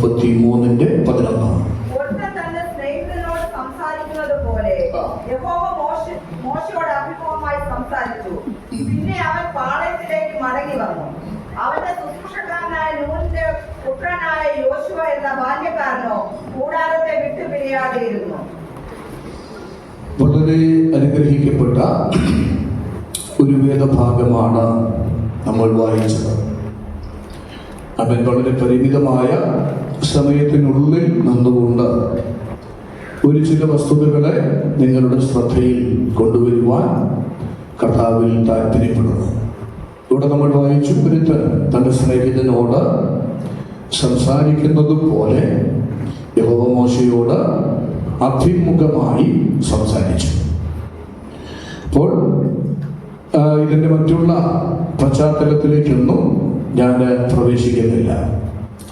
33:11. മോശയോട് അഭിമുഖമായി സംസാരിച്ചു. പിന്നെ അവൻ പാളയത്തിലേക്ക് മടങ്ങി വന്നു. അവന്റെ ശുശ്രൂഷക്കാരനായ നൂനിന്റെ പുത്രനായ യോശുവ എന്ന ബാല്യക്കാരനോ കൂടാരത്തെ വിട്ടുപിരിയാതെയിരുന്നു. വളരെ അനുഗ്രഹിക്കപ്പെട്ട ഒരു വേദഭാഗമാണ് നമ്മൾ വായിച്ചത്. അവൻ വളരെ പരിമിതമായ സമയത്തിനുള്ളിൽ നിന്നുകൊണ്ട് ഒരു ചില വസ്തുതകളെ നിങ്ങളുടെ ശ്രദ്ധയിൽ കൊണ്ടുവരുവാൻ കർത്താവിൽ താല്പര്യപ്പെടുന്നു. ഇവിടെ നമ്മൾ വായിച്ചു, ഒരുത്തൻ തന്റെ സ്നേഹിതനോട് സംസാരിക്കുന്നത് പോലെ യഹോവ മോശയോട് അഭിമുഖമായി സംസാരിച്ചു. അപ്പോൾ ഇതിന്റെ മറ്റുള്ള പശ്ചാത്തലത്തിലേക്കൊന്നും ഞാൻ പ്രവേശിക്കുന്നില്ല.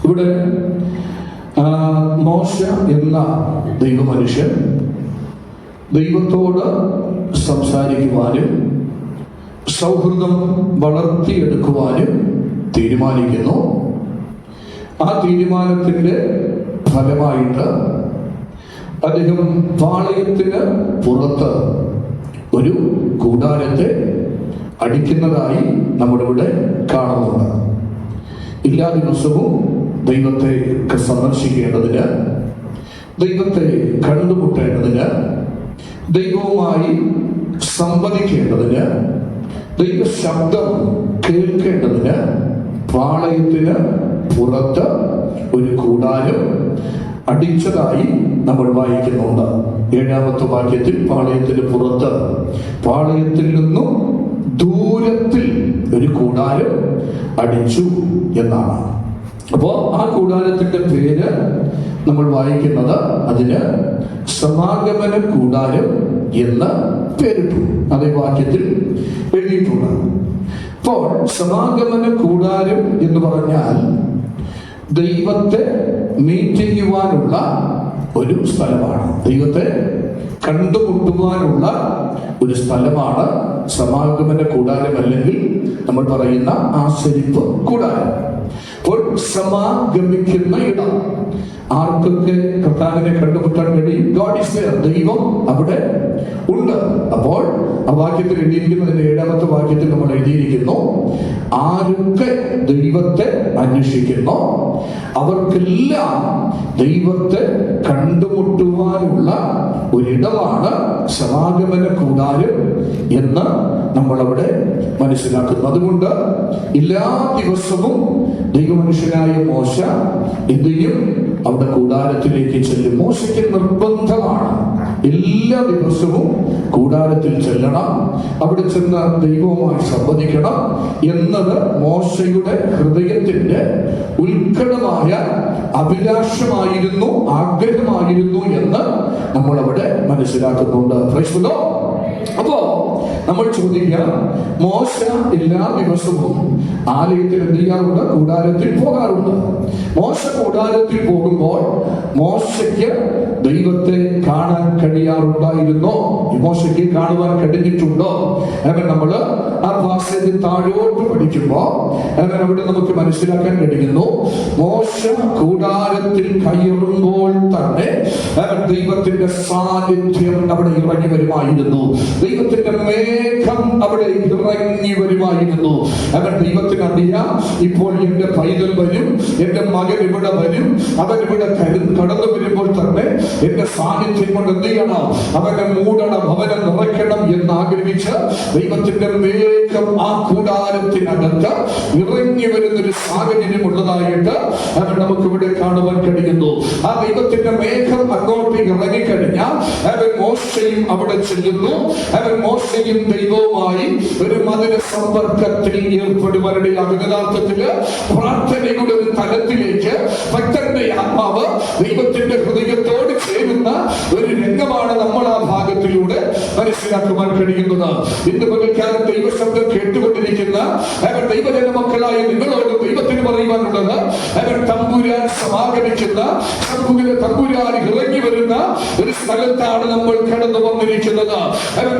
ഇവിടെ മോശ എന്ന ദൈവമനുഷ്യൻ ദൈവത്തോട് സംസാരിക്കുവാനും സൗഹൃദം വളർത്തിയെടുക്കുവാനും തീരുമാനിക്കുന്നു. ആ തീരുമാനത്തിന്റെ ഫലമായിട്ട് അദ്ദേഹം പാളയത്തിന് പുറത്ത് ഒരു കൂടാരത്തെ അടിക്കുന്നതായി നമ്മളിവിടെ കാണുന്നുണ്ട്. എല്ലാ ദിവസവും ദൈവത്തെ സന്ദർശിക്കേണ്ടതിന്, ദൈവത്തെ കണ്ടുമുട്ടേണ്ടതിന്, ദൈവവുമായി സംവദിക്കേണ്ടതിന്, ദൈവ ശബ്ദം കേൾക്കേണ്ടതിന് പാളയത്തിന് പുറത്ത് ഒരു കൂടാരം അടിച്ചതായി നമ്മൾ വായിക്കുന്നുണ്ട്. 7-ാമത്തെ വാക്യത്തിൽ പാളയത്തിന് പുറത്ത്, പാളയത്തിൽ നിന്നും ദൂരത്തിൽ ഒരു കൂടാരം അടിച്ചു എന്നാണ്. അപ്പോ ആ കൂടാരത്തിന്റെ പേര് നമ്മൾ വായിക്കുന്നത്, അതിന് സമാഗമന കൂടാരം എന്ന് പേരിട്ടു. അതേ വാക്യത്തിൽ എഴുതിയിട്ടുണ്ട്. അപ്പോൾ സമാഗമന കൂടാരം എന്ന് പറഞ്ഞാൽ ദൈവത്തെ മീറ്റ് ചെയ്യുവാനുള്ള ഒരു സ്ഥലമാണ്, ദൈവത്തെ കണ്ടുമുട്ടുവാനുള്ള ഒരു സ്ഥലമാണ് സമാഗമന കൂടാരം, അല്ലെങ്കിൽ നമ്മൾ പറയുന്ന ആശരിപ്പ് കൂടാരം. അപ്പോൾ സമാഗമിക്കുന്ന ഇടം, ആർക്കൊക്കെ കർത്താവിനെ കണ്ടുമുട്ടാൻ കഴിയും? ഗോഡ് ഈസ് ദേർ, ദൈവം അവിടെ ഉണ്ട്. അപ്പോൾ ആ വാക്യത്തിൽ എഴുതിയിരിക്കുന്നതിന്റെ 7-ാമത്തെ വാക്യത്തിൽ നമ്മൾ എഴുതിയിരിക്കുന്നു, ആരൊക്കെ ദൈവത്തെ അന്വേഷിക്കുന്നു അവർക്കെല്ലാം ദൈവത്തെ കണ്ടുമുട്ടുവാനുള്ള ഒരിടമാണ് സമാഗമന കൂടാരം എന്ന് നമ്മളവിടെ മനസ്സിലാക്കുന്നു. അതുകൊണ്ട് എല്ലാ ദിവസവും ദൈവമനുഷ്യനായ മോശ എന്ത് ചെയ്യും? അവിടെ കൂടാരത്തിലേക്ക് ചെല്ലും. മോശയ്ക്ക് നിർബന്ധമാണ് എല്ലാ ദിവസവും കൂടാരത്തിൽ ചെല്ലണം, അവിടെ ചെന്ന് ദൈവവുമായി സംവദിക്കണം എന്നത് മോശയുടെ ഹൃദയത്തിന്റെ ഉത്കടമായ അഭിലാഷമായിരുന്നു, ആഗ്രഹമായിരുന്നു എന്ന് നമ്മൾ അവിടെ മനസ്സിലാക്കുന്നുണ്ട്. Praise the Lord. അപ്പോ നമ്മൾ ചോദിക്കാം, മോശ എല്ലാ ദിവസവും ആലയത്തിൽ എന്ത് ചെയ്യാറുണ്ട്? കൂടാരത്തിൽ പോകാറുണ്ട്. മോശ കൂടാരത്തിൽ പോകുമ്പോൾ മോശയ്ക്ക് ദൈവത്തെ കാണാൻ കഴിയാറുണ്ടായിരുന്നോ? മോശയ്ക്ക് കാണുവാൻ കഴിഞ്ഞിട്ടുണ്ടോ? നമ്മള് ആ ഭാഷയിൽ താഴോട്ട് പഠിക്കുമ്പോ അവിടെ നമുക്ക് മനസ്സിലാക്കാൻ കഴിയുന്നു, മോശ കൂടാരത്തിൽ കയറുമ്പോൾ തന്നെ ദൈവത്തിന്റെ സാന്നിധ്യം അവിടെ ഇറങ്ങി വരുമായിരുന്നു, ദൈവത്തിന്റെ മേഘം അവിടെ ഇറങ്ങി വരുമായിരുന്നു. അവൻ ദൈവത്തിന് അറിയാം, ഇപ്പോൾ എന്റെ പൈതൽ വരും, എന്റെ മകൻ ഇവിടെ വരും, അവൻ ഇവിടെ കടന്നു വരുമ്പോൾ തന്നെ എന്റെ സാന്നിധ്യം കൊണ്ട് എന്ത് ചെയ്യണം? അവനെ മൂടണം, അവനെ നിറയ്ക്കണം എന്ന് ആഗ്രഹിച്ച് ദൈവത്തിന്റെ മേഘം ആ കൂടാരത്തിനകത്ത് ഇറങ്ങി വരുന്നൊരു സാഹചര്യം ഉള്ളതായിട്ട് അവൻ നമുക്ക് ഇവിടെ കാണുവാൻ കഴിയുന്നു. ആ ദൈവത്തിന്റെ മേഘം അങ്ങോട്ട് ഇറങ്ങിക്കഴിഞ്ഞാൽ അവൻ മോശയും അവിടെ ചെല്ലുന്നു. അവൻ മോശയും ദൈവവുമായി ഒരു മധുര സമ്പർക്കത്തിൽ ഏർപ്പെടുവാനിടയാകും. യഥാർത്ഥത്തില് പ്രാർത്ഥനയുടെ ഒരു തലത്തിലേക്ക് ഭക്തന്റെ ആത്മാവ് ദൈവത്തിന്റെ ഹൃദയത്തോട് ചേരുന്ന ഒരു രംഗമാണ് നമ്മൾ ആ ഭാഗത്തിലൂടെ മനസ്സിലാക്കുന്നത്. മനസ്സിലാക്കുവാൻ കഴിയുന്നത്. ഇന്ന് പകൽക്കാലം ദൈവശബ്ദം കേട്ടുകൊണ്ടിരിക്കുന്ന ദൈവജന മക്കളായ നിങ്ങളോട് ദൈവത്തിന് പറയുവാനുള്ളത്, അവർ തമ്പുരാൻ സമാഗമിക്കുന്ന തമ്പുരാൻ ഇറങ്ങി വരുന്ന ഒരു സ്ഥലത്താണ് നമ്മൾ കടന്നു വന്നിരിക്കുന്നത്.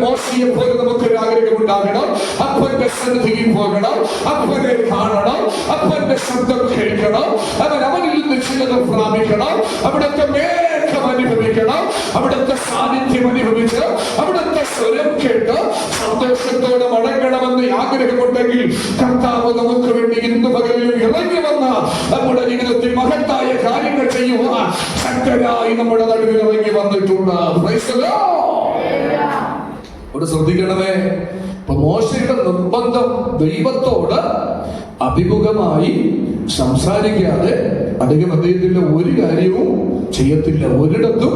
മോശയെ പോലെ നമുക്കൊരു ആഗ്രഹം ഉണ്ടാകണം. അപ്പന്റെ സന്നിധിയിൽ പോകണം, അപ്പനെ കാണണം, അപ്പന്റെ ശബ്ദം കേൾക്കണം, അവനിൽ നിന്ന് ചിലത് പ്രാപിക്കണം, അവിടുത്തെ മേഘം അനുഭവിക്കണം, അവിടുത്തെ സാന്നിധ്യം അനുഭവിച്ച് അവിടുത്തെ സ്വരം കേട്ട് സന്തോഷത്തോടെ മടങ്ങണമെന്ന് ആഗ്രഹമുണ്ടെങ്കിൽ കർത്താവ് നമുക്ക് വേണ്ടി ഇന്ന് പകലിലും ഇറങ്ങി വന്ന നമ്മുടെ ജീവിതത്തിൽ മഹത്തായ കാര്യങ്ങൾ ചെയ്യുവാൻ ശക്തരായി നമ്മുടെ നടുവിൽ ഇറങ്ങി വന്നിട്ടുണ്ട്. ഇവിടെ ശ്രദ്ധിക്കണമേ, ഇപ്പൊ മോശയുടെ നിർബന്ധം ദൈവത്തോട് അഭിമുഖമായി സംസാരിക്കാതെ അദ്ദേഹം അദ്ദേഹത്തിന്റെ ഒരു കാര്യവും ചെയ്യത്തില്ല, ഒരിടത്തും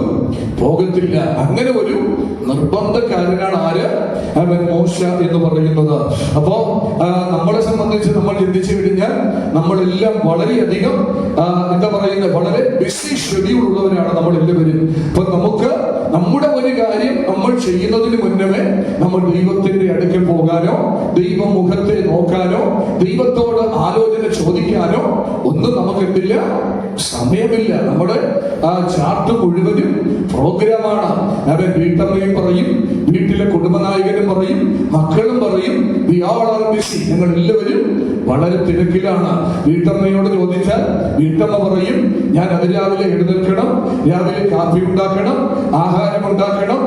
പോകത്തില്ല. അങ്ങനെ ഒരു നിർബന്ധക്കാരനാണ് ആര്? അവൻ മോശ എന്ന് പറയുന്നത്. അപ്പോ നമ്മളെ സംബന്ധിച്ച് നമ്മൾ ചിന്തിച്ചു കഴിഞ്ഞാൽ നമ്മളെല്ലാം വളരെയധികം എന്താ പറയുന്നത്, വളരെ ബിസി ഷെഡ്യൂൾ ഉള്ളവരാണ് നമ്മൾ എല്ലാവരും. അപ്പൊ നമുക്ക് നമ്മുടെ ഒരു കാര്യം നമ്മൾ ചെയ്യുന്നതിന് മുന്നമേ നമ്മൾ ദൈവത്തിന്റെ അടുക്കൽ പോകാനോ ദൈവമുഖത്തെ നോക്കാനോ ദൈവത്തോട് ആലോചന ചോദിക്കാനോ ഒന്നും നമുക്ക് എന്തില്ല, സമയമില്ല. നമ്മുടെ ചാർട്ട് മുഴുവനും പ്രോഗ്രാമാണ്. അവൻ വീട്ടമ്മയും പറയും, വീട്ടിലെ കുടുംബനായകനും പറയും, മക്കളും പറയും, ഞങ്ങൾ എല്ലാവരും വളരെ തിരക്കിലാണ്. വീട്ടമ്മയോട് ചോദിച്ചാൽ വീട്ടമ്മ പറയും, ഞാൻ അതിരാവിലെ എഴുന്നേൽക്കണം, രാവിലെ കാപ്പി ഉണ്ടാക്കണം, ആഹാരം ഉണ്ടാക്കണം,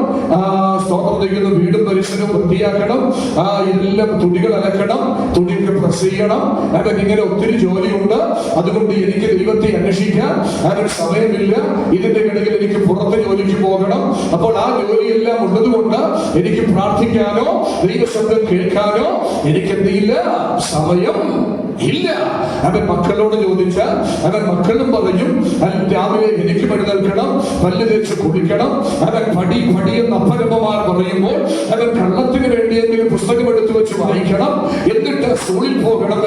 സ്തോത്രം ചെയ്യുന്ന വീടും പരിസരവും വൃത്തിയാക്കണം, ഇതെല്ലാം തുണികൾ അലക്കണം, തുണിക്ക് പ്രസ് ചെയ്യണം, അവൻ ഇങ്ങനെ ഒത്തിരി ജോലിയുണ്ട്, അതുകൊണ്ട് എനിക്ക് ദൈവത്തെ അന്വേഷിക്കാൻ അവൻ സമയമില്ല, ഇതിന്റെ ഇടയിൽ എനിക്ക് പുറത്തെ ജോലിക്ക് പോകണം, അപ്പോൾ ആ ജോലിയെല്ലാം ഉള്ളതുകൊണ്ട് എനിക്ക് പ്രാർത്ഥിക്കാനോ ദൈവശബ്ദം കേൾക്കാനോ എനിക്ക് എന്തില്ല, സമയം ഇല്ല. അവൻ മക്കളോട് ചോദിച്ചാൽ അവൻ മക്കളും പറയും, രാവിലെ എനിക്ക് എഴുന്നേൽക്കണം, പല്ല് തേച്ച് കുളിക്കണം, അവൻ പടി എന്ന് അപ്പനമ്മമാർ പറയുമ്പോൾ അവൻ കള്ളത്തിന് വേണ്ടിയെങ്കിലും പുസ്തകം എടുത്തു വെച്ച് വായിക്കണം, എന്നിട്ട് സ്കൂളിൽ പോകണം,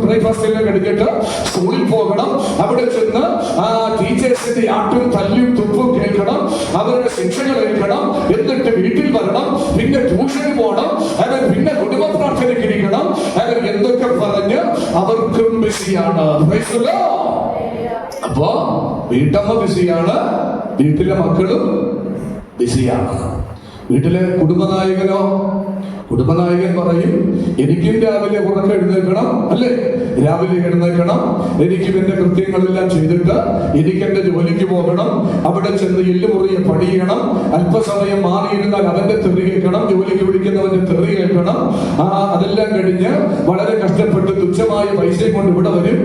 ബ്രേക്ക്ഫാസ്റ്റ് എല്ലാം കഴിഞ്ഞിട്ട് സ്കൂളിൽ പോകണം, അവിടെ ചെന്ന് ആ ടീച്ചേഴ്സിന്റെ ആട്ടും തല്ലും തുപ്പും കേൾക്കണം, അവരുടെ ശിക്ഷകൾ ഏൽക്കണം, എന്നിട്ട് വീട്ടിൽ വരണം, പിന്നെ ട്യൂഷന് പോകണം, അവൻ പിന്നെ കുടുംബ പ്രാർത്ഥനയ്ക്ക് ഇരിക്കണം, അവൻ എന്തൊക്കെ പറഞ്ഞ് അവർക്കും ബിസിയാണ്. അപ്പോ വീട്ടമ്മ ബിസിയാണ്, വീട്ടിലെ മക്കളും ബിസിയാണ്. വീട്ടിലെ കുടുംബനായകനോ, കുടുംബനായകൻ പറയും, എനിക്കും രാവിലെ ഉറക്കം എഴുന്നേൽക്കണം, അല്ലേ, രാവിലെ എഴുന്നേൽക്കണം, എനിക്കും എന്റെ കൃത്യങ്ങളെല്ലാം ചെയ്തിട്ട് എനിക്ക് എന്റെ ജോലിക്ക് പോകണം, അവിടെ ചെന്ന് എല്ലുമുറിയെ പണിയണം, അല്പസമയം മാറിയിരുന്നാൽ അവന്റെ തെറി കേൾക്കണം, ജോലിക്ക് വിളിക്കുന്നവന്റെ തെറി കേൾക്കണം, അതെല്ലാം കഴിഞ്ഞ് വളരെ കഷ്ടപ്പെട്ട് തുച്ഛമായ പൈസയും കൊണ്ട് ഇവിടെ വരും.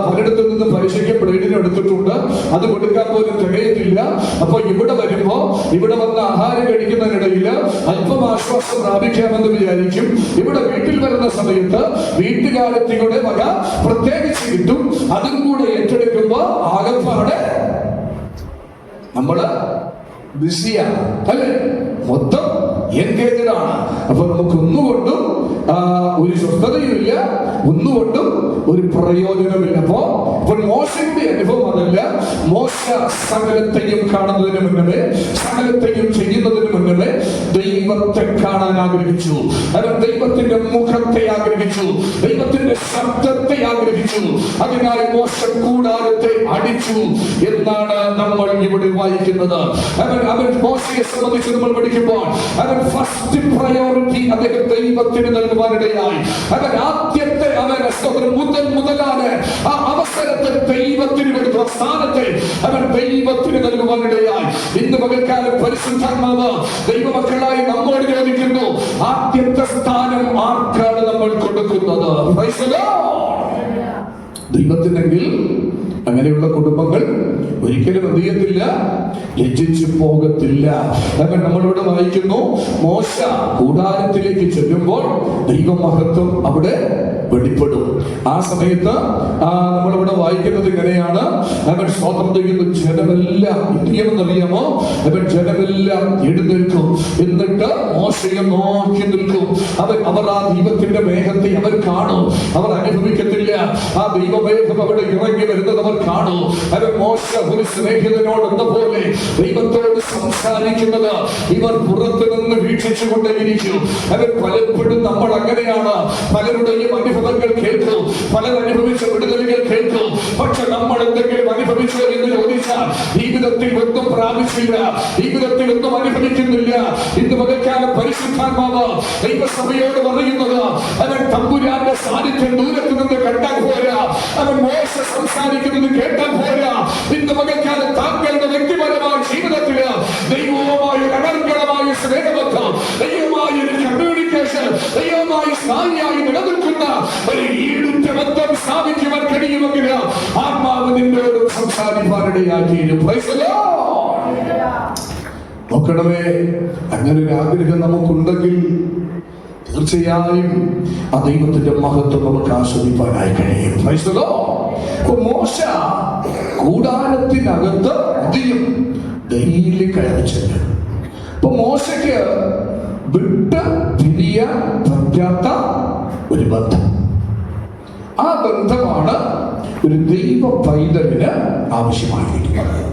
പലയിടത്തു നിന്നും പൈസയ്ക്ക് ബ്ലേഡിന് എടുത്തിട്ടുണ്ട്, അത് കൊടുക്കാൻ പോലും തികയത്തില്ല. അപ്പൊ ഇവിടെ വരുമ്പോ ഇവിടെ വന്ന് ആഹാരം കഴിക്കുന്നതിനിടയിൽ അല്പം ആശ്വാസം പ്രാപിക്കാമെന്ന് വിചാരിക്കും. ഇവിടെ വീട്ടിൽ വരുന്ന സമയത്ത് വീട്ടുകാലത്തിയുടെ വക പ്രത്യേകിച്ച് കിട്ടും, അതും കൂടെ ഏറ്റെടുക്കുമ്പോ ആകപ്പാടെ നമ്മള് ബിസിയാണ്, അല്ലെ, മൊത്തം എൻഗേജഡ് ആണ്. അപ്പൊ നമുക്ക് ഒന്നുകൊണ്ടും ഒരു സ്വസ്ഥതയുമില്ല, ഒന്നുകൊണ്ടും ഒരു പ്രയോജനമില്ല. അപ്പോ മോശയുടെ അനുഭവം അതല്ല. മോശ സകലത്തെയും കാണുന്നതിന് മുന്നമേ, സകലത്തെയും ചെയ്യുന്നതിന് മുന്നമേ ദൈവത്തെ കാണാൻ ആഗ്രഹിച്ചു. അവൻ ദൈവത്തിന്റെ മുഖത്തെ ആഗ്രഹിച്ചു, ദൈവത്തിന്റെ ശബ്ദത്തെ ആഗ്രഹിച്ചു. അതിനായി മോശ കൂടാരത്തെ അടിച്ചു എന്നാണ് നമ്മൾ ഇവിടെ വായിക്കുന്നത്. അവൻ മോശയെ സംബന്ധിച്ച് നമ്മൾ പഠിക്കുമ്പോൾ അവൻ ഫസ്റ്റ് പ്രയോറിറ്റി അദ്ദേഹം ദൈവത്തിന് നൽകുവാനിടയായി. അവൻ ആദ്യത്തെ മുതലാണ് ആ അവസരത്തെ ദൈവത്തിന് കൊടുത്ത സ്ഥാനത്തെ അവൻ ദൈവത്തിന് നൽകുവാനിടയായി. ഇന്ന് പകൽക്കാലം പരിശുദ്ധാത്മാവ് ദൈവമക്കളായി നമ്മോട് ചോദിക്കുന്നു, ആദ്യത്തെ സ്ഥാനം ആർക്കാണ് നമ്മൾ കൊടുക്കുന്നത്? ദൈവത്തിനെങ്കിൽ അങ്ങനെയുള്ള കുടുംബങ്ങൾ ഒരിക്കലും എന്ത് ചെയ്യത്തില്ല, ലജ്ജിച്ചു പോകത്തില്ല. അവൻ നമ്മളോട് വായിക്കുന്നു, മോശ കൂടാരത്തിലേക്ക് ചെല്ലുമ്പോൾ ദൈവമഹത്വം അവിടെ വെളിപ്പെടും. ആ സമയത്ത് നമ്മളിവിടെ വായിക്കുന്നത് ഇങ്ങനെയാണ്, അവൻ സ്തോത്രം ചെയ്യുന്നു, ജനമെല്ലാം എന്തെന്നറിയാമോ, അവൻ ജനമെല്ലാം എഴുന്നേൽക്കും, എന്നിട്ട് മോശയെ നോക്കി നിൽക്കും. അവർ ആ ദൈവത്തിന്റെ മേഘത്തെ അവർ കാണും, അവർ അനുഭവിക്കത്തില്ല. ആ ദൈവമേഘം അവിടെ ഇറങ്ങി വരുന്നത് അവർ കാണും. അവൻ മോശ ഒരു സ്നേഹിതനോട് എന്ന പോലെ ദൈവത്തോട് സംസാരിക്കുന്നത് ഇവർ പുറത്തു നിന്ന് വീക്ഷിച്ചു കൊണ്ടേയിരിക്കും. അവൻ പലപ്പോഴും നമ്മൾ അങ്ങനെയാണ്, പലരുടെയും അനുഭവങ്ങൾ കേൾക്കും, പലർ അനുഭവിച്ച വിടുതലുകൾ കേൾക്കും. പക്ഷെ നമ്മൾ എന്തെങ്കിലും അനുഭവിച്ചോ എന്ന് ചോദിച്ചാൽ ജീവിതത്തിൽ ഒന്നും പ്രാപിച്ചില്ല, ജീവിതത്തിൽ ഒന്നും അനുഭവിക്കുന്നില്ല. ഇന്ന് പകൽക്കാലം പരിശുദ്ധാത്മാവ് ദൈവസഭയോട് പറയുന്നത്, അവൻ തമ്പുരാന്റെ സാന്നിധ്യം ദൂരത്ത് നിന്ന് കണ്ടാൽ പോരാ, അവൻ മോശ സംസാരിക്കുന്നത് കേട്ടാൽ പോരാ. ഇന്ന് പകൽക്കാലം താങ്കളുടെ വ്യക്തിപരമായ ജീവിതത്തിൽ ദൈവവുമായ അനർഗളമായ സ്നേഹബന്ധം, ദൈവമായ ഒരു കമ്മ്യൂണിക്കേഷൻ, ദൈവമായ സ്ഥായിയായി നിലനിൽക്കുന്ന ഒരു ഈടുറ്റ ബന്ധം സ്ഥാപിക്കുവാൻ കഴിയുമെങ്കിൽ ആത്മാവ് നിന്നോട് സംസാരിക്കാനിടയാക്കിയിരുന്നു. നോക്കണമേ, അങ്ങനെ ഒരു ആഗ്രഹം നമുക്കുണ്ടെങ്കിൽ തീർച്ചയായും ആ ദൈവത്തിന്റെ മഹത്വം നമുക്ക് ആസ്വദിക്കാനായി കഴിയും. മോശ കൂടാരത്തിനകത്ത് അധികം ഡെയിലി കയറിച്ചത്. അപ്പൊ മോശയ്ക്ക് വിട്ട് പിരിയാൻ പറ്റാത്ത ഒരു ബന്ധം. ആ ബന്ധമാണ് ഒരു ദൈവ പൈതലിന് ആവശ്യമായിരിക്കുന്നത്.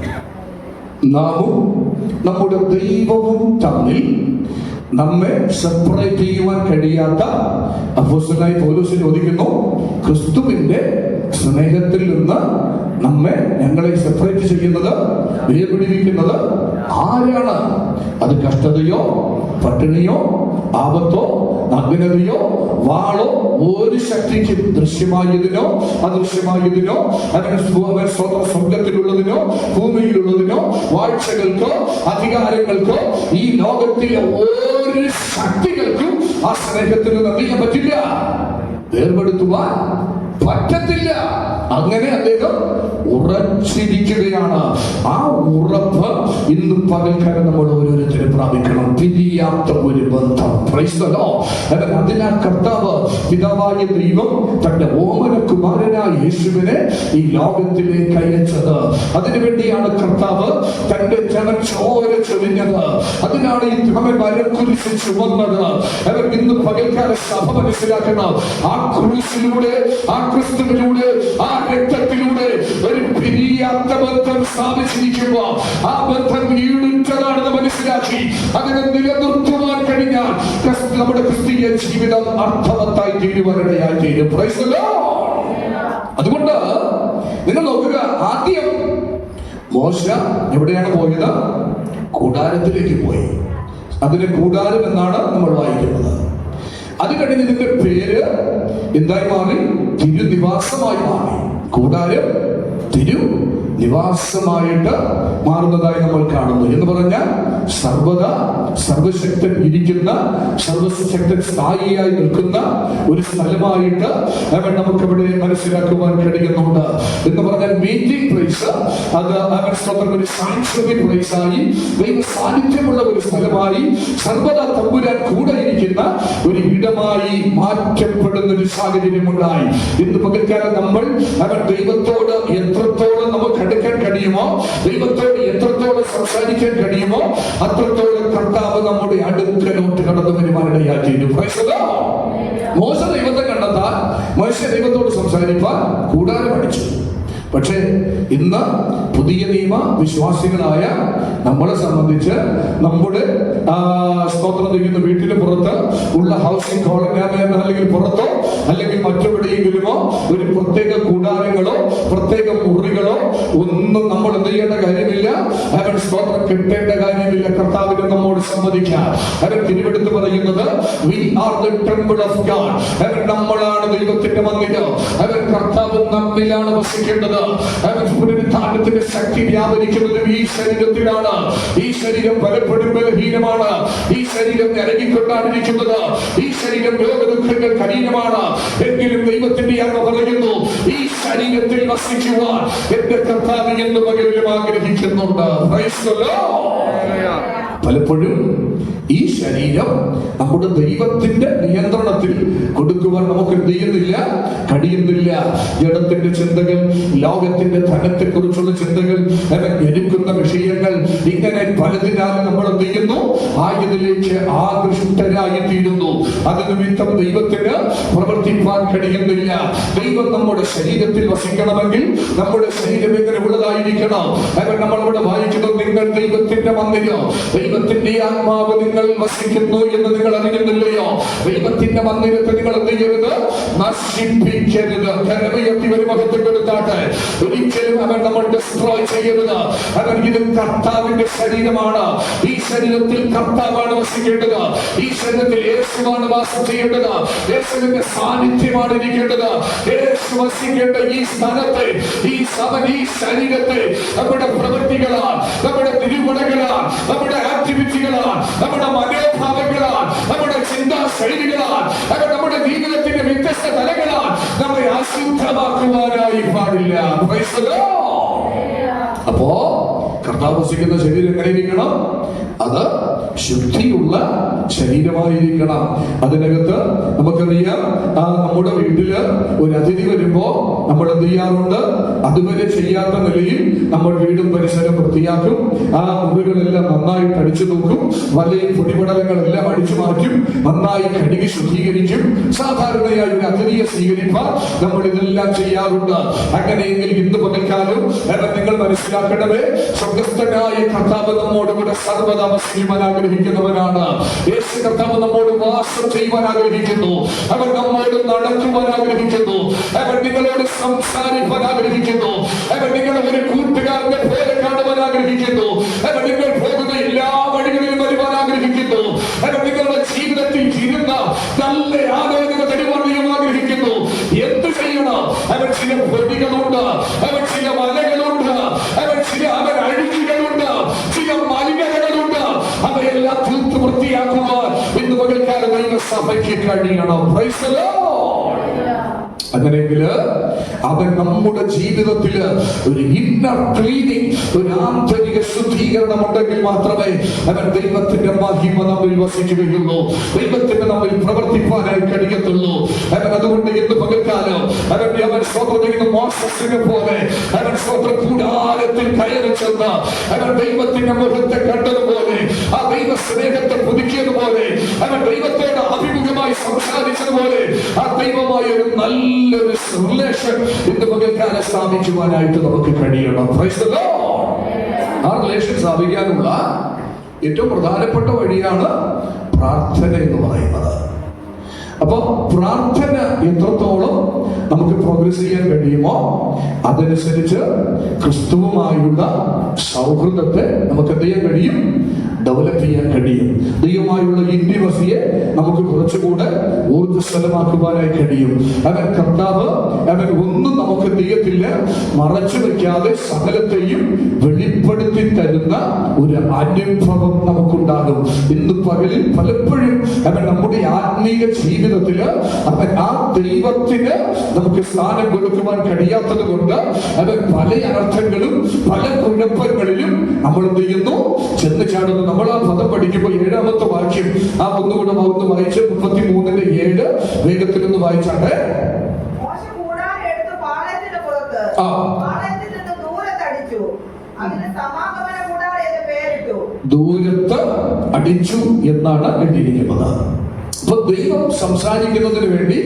നാമും നമ്മുടെ ദൈവവും തമ്മിൽ നമ്മെ സെപ്പറേറ്റ് ചെയ്യുവാൻ കഴിയാത്ത അപ്പോസ്തലനായ പൗലോസ് ചോദിക്കുന്നു, ക്രിസ്തുവിന്റെ സ്നേഹത്തിൽ നിന്ന് ഞങ്ങളെ സെപ്പറേറ്റ് ചെയ്യുന്നത്, വേർപിടിപ്പിക്കുന്നത് ആരാണ്? അത് കഷ്ടതയോ, പട്ടിണിയോ, ആപത്തോ, അഗ്നതയോ, വാളോ, ഒരു ശക്തിക്കും, ദൃശ്യമായതിനോ അദൃശ്യമായതിനോ, അതിന് സ്വർഗത്തിലുള്ളതിനോ ഭൂമിയിലുള്ളതിനോ വാഴ്ചകൾക്കോ അധികാരങ്ങൾക്കോ ഈ ലോകത്തിലെ ഒരു ശക്തികൾക്കും ആ സ്നേഹത്തിന് നന്ദിക്കാൻ പറ്റില്ല, വേർപെടുത്തുവാൻ പറ്റത്തില്ല. അങ്ങനെ അദ്ദേഹം ഉറച്ചിരിക്കുകയാണ്. ആ ഉറപ്പ് ഇന്ന് പകൽക്കാലം നമ്മൾ ഓരോരുത്തരും പ്രാപിക്കണം. പിരിയാത്ത ഒരു ബന്ധം. അതിനാൽ കർത്താവ് പിതാവായ ദൈവം തന്റെ ഓമനകുമാരനായ യേശുവിനെ ഈ ലോകത്തിലേക്ക് അയച്ചത്. അതിനുവേണ്ടിയാണ് കർത്താവ് തന്റെ ജനം ചോര ചൊരിഞ്ഞത്. അതിനാണ് ഈ അവൻ മരക്കുരിശ് ചുമന്നത്. അവൻ ഇന്ന് പകൽക്കാല സഭ മനസ്സിലാക്കണം. ആ ക്രൂശിലൂടെ, ആ ക്രിസ്തുവിലൂടെ, ആ രക്തത്തിലൂടെ ഒരു പിരിയാത്ത ബന്ധം സ്ഥാപിച്ചിരിക്കുമ്പോൾ ആ ബന്ധം ഈടുറ്റതാണെന്ന് മനസ്സിലാക്കി അതിനെ നിലനിർത്തുവാൻ കഴിഞ്ഞാൽ നമ്മുടെ ക്രിസ്തീയ ജീവിതം അർത്ഥവത്തായി തീരുവാനിടയായി തീരും. അതുകൊണ്ട് നിങ്ങൾ നോക്കുക, ആദ്യം മോശ എവിടെയാണ് പോയത്? കൂടാരത്തിലേക്ക് പോയി. അതിന് കൂടാരം എന്നാണ് നമ്മൾ വായിക്കുന്നത്. അത് കഴിഞ്ഞ് ഇതിന്റെ പേര് എന്തായി മാറി? തിരുനിവാസമായി മാറി. കൂടാരം തിരുനിവാസമായിട്ട് മാറുന്നതായി നമ്മൾ കാണുന്നു. എന്ന് പറഞ്ഞാൽ സർവദാ സർവശക്തൻ ഇരിക്കുന്ന, സർവശക്തൻ സ്ഥായിയായി നിൽക്കുന്ന ഒരു സ്ഥലമായിട്ട് അവൻ നമുക്കിവിടെ മനസ്സിലാക്കുവാൻ കഴിയുന്നുണ്ട്. എന്ന് പറഞ്ഞാൽ മീറ്റിംഗ് പ്ലേസ്, അത് അവൻ ഒരു സാങ്ച്വറി പ്ലേസ് ആയി, ദൈവ സാന്നിധ്യമുള്ള ഒരു സ്ഥലമായി, സർവദാ തമ്പുരാൻ കൂടെ ഇരിക്കുന്ന ഒരു ഇടമായി മാറ്റപ്പെടുന്ന ഒരു സാഹചര്യമുണ്ടായി. ഇന്ന് പകൽക്കാലം നമ്മൾ അവൻ ദൈവത്തോട് എത്രത്തോളം നമുക്ക് അടുക്കാൻ കഴിയുമോ, ദൈവത്തോട് എത്രത്തോളം സംസാരിക്കാൻ കഴിയുമോ, അത്രത്തോളം കർത്താവ് നമ്മുടെ അടുക്കലോട്ട് കടന്നു വരുവാനിടയാക്കിയിരുന്നു. മോശ ദൈവത്തെ കണ്ടെത്താൻ, മോശ ദൈവത്തോട് സംസാരിക്കാൻ കൂടാരം അടിച്ചു. പക്ഷേ ഇന്ന് പുതിയ നിയമ വിശ്വാസികളായ നമ്മളെ സംബന്ധിച്ച് നമ്മുടെ സ്തോത്രം ചെയ്യുന്ന വീട്ടിന് പുറത്ത് ഉള്ള ഹൗസിംഗ് കോളനി അല്ലെങ്കിൽ പുറത്തോ അല്ലെങ്കിൽ മറ്റെവിടെയെങ്കിലുമോ ഒരു പ്രത്യേക കൂടാരങ്ങളോ പ്രത്യേക മുറികളോ ഒന്നും നമ്മൾ എന്ത് ചെയ്യേണ്ട കാര്യമില്ല. അവൻ സ്തോത്രം കിട്ടേണ്ട കാര്യമില്ല. കർത്താവിനെ നമ്മോട് സമ്മതിക്കാം. അവൻ തിരുവെടുത്ത് പറയുന്നത് we are the temple of God. അവൻ നമ്മളാണ് ദൈവത്തിന്റെ മന്ദിരം. അവൻ കർത്താവ് നമ്മിലാണ് വസിക്കേണ്ടത്. അവൻ പുനരുത്ഥാനത്തിന്റെ ശക്തി വ്യാപരിക്കുന്നത് ഈ ശരീരത്തിലാണ്. ഈ ശരീരം പലപ്പോഴും ബലഹീനമാണ്. ഈ ശരീരം ഇറങ്ങിക്കൊണ്ടാണിരിക്കുന്നത്. ഈ ശരീരം രോഗദുഃഖങ്ങൾ കഠിനമാണ്. എങ്കിലും ദൈവത്തിന്റെ അങ്ങ് പറയുന്നു, ഈ ശരീരത്തിൽ വസിക്കുവാൻ എന്റെ കർത്താവ് എന്ന് പകലും ആഗ്രഹിക്കുന്നുണ്ട്. പലപ്പോഴും ഈ ശരീരം നമ്മുടെ ദൈവത്തിന്റെ നിയന്ത്രണത്തിൽ കൊടുക്കുവാൻ നമുക്ക് എന്ത് ചെയ്യുന്നില്ല, കഴിയുന്നില്ല. ജഡത്തിന്റെ ചിന്തകൾ, ലോകത്തിന്റെ ധനത്തെ കുറിച്ചുള്ള ചിന്തകൾ, എടുക്കുന്ന വിഷയങ്ങൾ, ഇങ്ങനെ പലതിനാൽ നമ്മൾ എന്ത് ചെയ്യുന്നു, ആയതിലേക്ക് ആകൃഷ്ടരായി തീരുന്നു. അത് നിമിത്തം ദൈവത്തിന് പ്രവർത്തിക്കാൻ കഴിയുന്നില്ല. ദൈവം നമ്മുടെ ശരീരത്തിൽ വസിക്കണമെങ്കിൽ നമ്മുടെ ശരീരം എങ്ങനെ ഉള്ളതായിരിക്കണം? നമ്മളിവിടെ വായിക്കുന്നു, നിങ്ങൾ ദൈവത്തിന്റെ മന്ദിരം, ദൈവത്തിന്റെ ആത്മാവ് നിങ്ങൾ വസിക്കുന്നു എന്ന് നിങ്ങൾ അറിയുന്നില്ലയോ? ദൈവത്തിന്റെ മന്ദിരത്തെ നിങ്ങൾ എന്ത് ചെയ്യരുത്, നശിപ്പിക്കരുത്. കരമയത്തി ഒരു മഹത്വപ്പെടുത്താട്ടെ. ഒരിക്കലും അവൻ നമ്മൾ ഡിസ്ട്രോയ് ചെയ്യരുത്. അവൻ ഇത് കർത്താവിന്റെ ശരീരമാണ്. ഈ ശരീരത്തിൽ കർത്താവാണ് വസിക്കേണ്ടത്. ഈ ശരീരത്തിൽ യേശുവാണ് വാസം ചെയ്യേണ്ടത്. യേശുവിന്റെ സാന്നിധ്യമാണ് ഇരിക്കേണ്ടത്. യേശു വസിക്കേണ്ട ഈ സ്ഥലത്തെ, ഈ സഭ, ഈ ശരീരത്തെ നമ്മുടെ പ്രവൃത്തികളാൽ, നമ്മുടെ തിരുവടകളാൽ, നമ്മുടെ ആക്ടിവിറ്റികളാൽ, നമ്മുടെ മനോഭാവങ്ങളാൽ, നമ്മുടെ ചിന്താ ശൈലികളാൽ, നമ്മുടെ ജീവിതത്തിന്റെ വ്യത്യസ്ത തലങ്ങളാൽ നമ്മെ അശുദ്ധമാക്കുവാനായി പാടില്ല. അപ്പോ കർത്താവ് വസിക്കുന്ന ശരീരം എങ്ങനെ ഇരിക്കണം? അത് ശുദ്ധിയുള്ള ശരീരമായിരിക്കണം. അതിനകത്ത് നമുക്കറിയാം, നമ്മുടെ വീട്ടില് ഒരു അതിഥി വരുമ്പോ നമ്മൾ എന്ത് ചെയ്യാറുണ്ട്? അതുവരെ ചെയ്യാത്ത നിലയിൽ നമ്മൾ വീടും പരിസരം വൃത്തിയാക്കും. ആ മുറികളെല്ലാം നന്നായിട്ട് അടിച്ചു നോക്കും. വലയും പൊടിപടലങ്ങളെല്ലാം അടിച്ചു മാറ്റും. നന്നായി കഴുകി ശുദ്ധീകരിക്കും. സാധാരണയായി ഒരു അതിഥിയെ സ്വീകരിക്കാൻ നമ്മൾ ഇതെല്ലാം ചെയ്യാറുണ്ട്. അങ്ങനെയെങ്കിൽ ഇന്ന് പകൽക്കാലം നിങ്ങൾ മനസ്സിലാക്കണമേ, സ്വർഗ്ഗസ്ഥനായ കർത്താവ് നമ്മോടുകൂടെ സർവ്വത വസിക്കുവാൻ ആഗ്രഹിക്കുന്നവനാണ്. യേശു കർത്താവ് നമ്മോട് വാസം ചെയ്യുവാൻ ആഗ്രഹിക്കുന്നു. അവൻ നമ്മോട് നടക്കുവാൻ ആഗ്രഹിക്കുന്നു. അവൻ നിങ്ങളോട് സംസാരിക്കാൻ ആഗ്രഹിക്കുന്നു. അവൻ നിങ്ങളെ ഒരു കൂട്ടുകാരന്റെ പോലെ കാണുവാൻ ആഗ്രഹിക്കുന്നു. അവൻ നിങ്ങൾ പോകുന്ന എല്ലാ വഴികളിലും വരുവാൻ ആഗ്രഹിക്കുന്നു. അവൻ നിങ്ങളുടെ ജീവിതത്തിൽ ഇരുന്ന നല്ല ആലോചന തരുവാൻ ആഗ്രഹിക്കുന്നു. എന്ത് ചെയ്യണം? അവൻ ചില പൊടികളുണ്ട്, അവൻ ചില മലകളുണ്ട്, അവൻ അഴുകികളുണ്ട്, ചില മലിനതകളുണ്ട്. അവയെല്ലാം തീർത്ത് വൃത്തിയാക്കുവാൻ ഇന്ന് പകൽക്കാലം സഭയ്ക്ക് കഴിയണം. Praise the Lord. അങ്ങനെയെങ്കിൽ അവൻ നമ്മുടെ ജീവിതത്തിൽ ഒരു ഇന്നർ ക്ലീനിങ്, ഒരു ആന്തരിക ശുദ്ധീകരണം ഉണ്ടെങ്കിൽ മാത്രമേ അവൻ ദൈവത്തിന്റെ മഹിമ നമ്മിൽ വസിക്കുകയുള്ളൂ, ദൈവത്തിന് നമ്മിൽ പ്രവർത്തിക്കാനായി കഴിയത്തുള്ളൂ. അവൻ അതുകൊണ്ട് ഇന്ന് പകൽക്കാലം അവൻ സ്വന്തം ചെയ്യുന്ന മോശസിനെ പോലെ അവൻ സ്വന്തം കൂടാരത്തിൽ കയറി ചെന്ന് അവൻ ദൈവത്തിന്റെ മുഖത്തെ കണ്ടതുപോലെ, ആ ദൈവ സ്നേഹത്തെ പുതുക്കിയതുപോലെ, അവൻ ദൈവത്തോട് അഭിമുഖമായി സംസാരിച്ചതുപോലെ ആ ദൈവമായ ഒരു നല്ലൊരു റിലേഷൻ ഇന്ന് പകൽക്കാലം സ്ഥാപിക്കുവാനായിട്ട് നമുക്ക് കഴിയണം. Praise the Lord. ആ റിലേഷൻ സ്ഥാപിക്കാനുള്ള ഏറ്റവും പ്രധാനപ്പെട്ട വഴിയാണ് പ്രാർത്ഥന എന്ന് പറയുന്നത്. അപ്പൊ പ്രാർത്ഥന എത്രത്തോളം നമുക്ക് പ്രോഗ്രസ് ചെയ്യാൻ കഴിയുമോ അതനുസരിച്ച് ക്രിസ്തുവുമായുള്ള സൗഹൃദത്തെ നമുക്ക് എന്ത് ചെയ്യാൻ കഴിയും? ഡെവലപ്പ് ചെയ്യാൻ കഴിയും. ദൈവമായുള്ള ഇന്റിമസിയെ നമുക്ക് കുറച്ചുകൂടെ ഊർജ്ജസ്വലമാക്കുവാനായി കഴിയും. അവൻ കർത്താവ് അവൻ ഒന്നും നമുക്ക് ചെയ്യത്തില്ല, മറച്ചു വെക്കാതെ സകലത്തെയും വെളിപ്പെടുത്തി തരുന്ന ഒരു അനുഭവം നമുക്കുണ്ടാകും. ഇന്ന് പകലിൽ പലപ്പോഴും അവൻ നമ്മുടെ ആത്മീയ ജീവിതത്തില് അവൻ ആ ദൈവത്തിന് നമുക്ക് സ്ഥാനം കൊടുക്കുവാൻ കഴിയാത്തത് കൊണ്ട് അവൻ പല അനർത്ഥങ്ങളും പല കുഴപ്പങ്ങളിലും നമ്മൾ എന്ത് ചെയ്യുന്നു? ചെന്ന് ചാടുന്നു. നമ്മൾ ആ പദം പഠിക്കുമ്പോൾ 7ാമത്തെ വാക്യം ആ ഒന്നുകൂടെ ഒന്ന് വായിച്ച് 33:7 വേഗത്തിൽ ഒന്ന് വായിച്ചാട്ടെ. ദൂരത്ത് അടിച്ചു എന്നാണ് എഴുതിയിരിക്കുന്നത്. അപ്പൊ ദൈവം സംസാരിക്കുന്നതിന് വേണ്ടി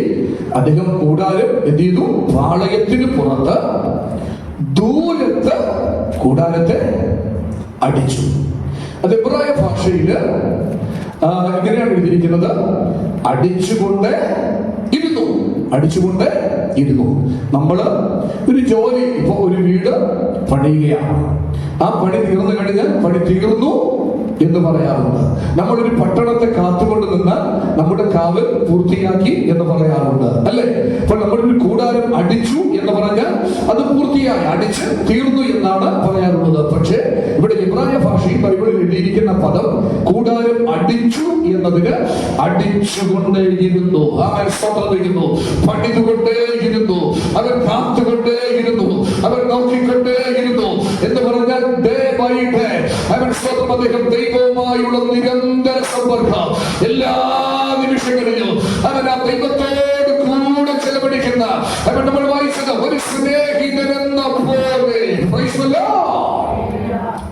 അദ്ദേഹം കൂടാരം എന്ത് ചെയ്തു? പാളയത്തിന് പുറത്ത് ദൂരത്ത് കൂടാരത്തെ അടിച്ചു. അത് എബ്രായ ഭാഷയിൽ എങ്ങനെയാണ് എഴുതിയിരിക്കുന്നത്? അടിച്ചുകൊണ്ട് ഇരുന്നു. അടിച്ചുകൊണ്ട് ഇരുന്നു. നമ്മള് ഒരു ജോലി, ഇപ്പൊ ഒരു വീട് പണിയുകയാണ്. ആ പണി തീർന്നു കഴിഞ്ഞാൽ പണി തീർന്നു എന്ന് പറയാറുണ്ട്. നമ്മളൊരു പട്ടണത്തെ കാത്തുകൊണ്ട് നിന്നാൽ നമ്മുടെ കാവൽ പൂർത്തിയാക്കി എന്ന് പറയാറുണ്ട്, അല്ലെ? അപ്പോൾ നമ്മളൊരു കൂടാരം അടിച്ചു എന്ന് പറഞ്ഞാൽ അത് പൂർത്തിയായി, അടിച്ച് തീർന്നു എന്നാണ് പറയാറുള്ളത്. പക്ഷേ ഇവിടെ ഇബ്രായ ഭാഷയിൽ ബൈബിളിൽ എഴുതിയിരിക്കുന്ന പദം കൂടാരം അടിച്ചു എന്നതിന് അടിച്ചുകൊണ്ടേയിരുന്നു, പണിതുകൊണ്ടേയിരുന്നു, അവൻ കാത്തുകൊണ്ടേയിരുന്നു, അവൻ നോക്കിക്കൊണ്ടേയിരുന്നു എന്ന് പറഞ്ഞാൽ ഡേ ബൈ ബന്ധമായിട്ട് അവൻ സ്വന്തം അദ്ദേഹം ദൈവവുമായുള്ള നിരന്തര സമ്പർക്കം എല്ലാ നിമിഷങ്ങളിലും അവൻ ആ ദൈവത്തോട് കൂടെ ചെലവഴിക്കുന്ന അവൻ നമ്മൾ വായിച്ചത് ഒരു സ്നേഹിതനെന്ന പോലെ.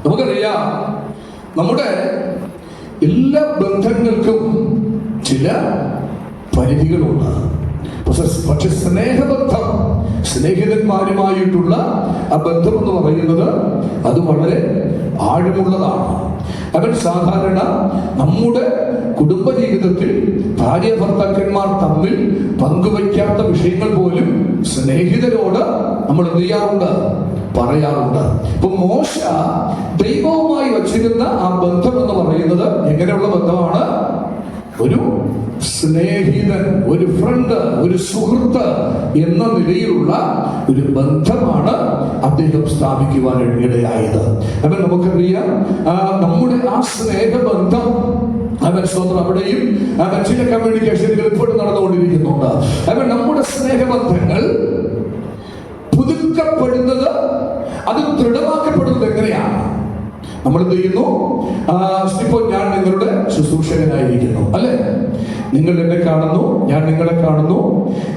നമുക്കറിയാം നമ്മുടെ എല്ലാ ബന്ധങ്ങൾക്കും ചില പരിധികളുണ്ട്. പക്ഷെ സ്നേഹബന്ധം, സ്നേഹിതന്മാരുമായിട്ടുള്ള ആ ബന്ധം എന്ന് പറയുന്നത് അത് വളരെ ആഴമുള്ളതാണ്. അവൻ സാധാരണ നമ്മുടെ കുടുംബജീവിതത്തിൽ ഭാര്യ ഭർത്താക്കന്മാർ തമ്മിൽ പങ്കുവയ്ക്കാത്ത വിഷയങ്ങൾ പോലും സ്നേഹിതരോട് നമ്മൾ എന്ത് ചെയ്യാറുണ്ട്, പറയാറുണ്ട്. ഇപ്പൊ മോശ ദൈവവുമായി വച്ചിരുന്ന ആ ബന്ധം എന്ന് പറയുന്നത് എങ്ങനെയുള്ള ബന്ധമാണ്? ഒരു സ്നേഹിതൻ, ഒരു ഫ്രണ്ട്, ഒരു സുഹൃത്ത് എന്ന നിലയിലുള്ള ഒരു ബന്ധമാണ് അദ്ദേഹം സ്ഥാപിക്കുവാൻ ഇടയായത്. അവൻ നമുക്കറിയാം നമ്മുടെ ആ സ്നേഹബന്ധം അവൻ സ്വന്തം അവിടെയും അവൻ ചില കമ്മ്യൂണിക്കേഷനുകൾ ഇപ്പോഴും നടന്നുകൊണ്ടിരിക്കുന്നുണ്ട്. അവൻ നമ്മുടെ സ്നേഹബന്ധങ്ങൾ പുതുക്കപ്പെടുന്നത്, അത് ദൃഢമാക്കപ്പെടുന്നത് എങ്ങനെയാണ്? നമ്മൾ എന്ത് ചെയ്യുന്നു? ഇപ്പോൾ ഞാൻ നിങ്ങളുടെ ശുശ്രൂഷകനായിരിക്കുന്നു, അല്ലെ? നിങ്ങൾ എന്നെ കാണുന്നു, ഞാൻ നിങ്ങളെ കാണുന്നു.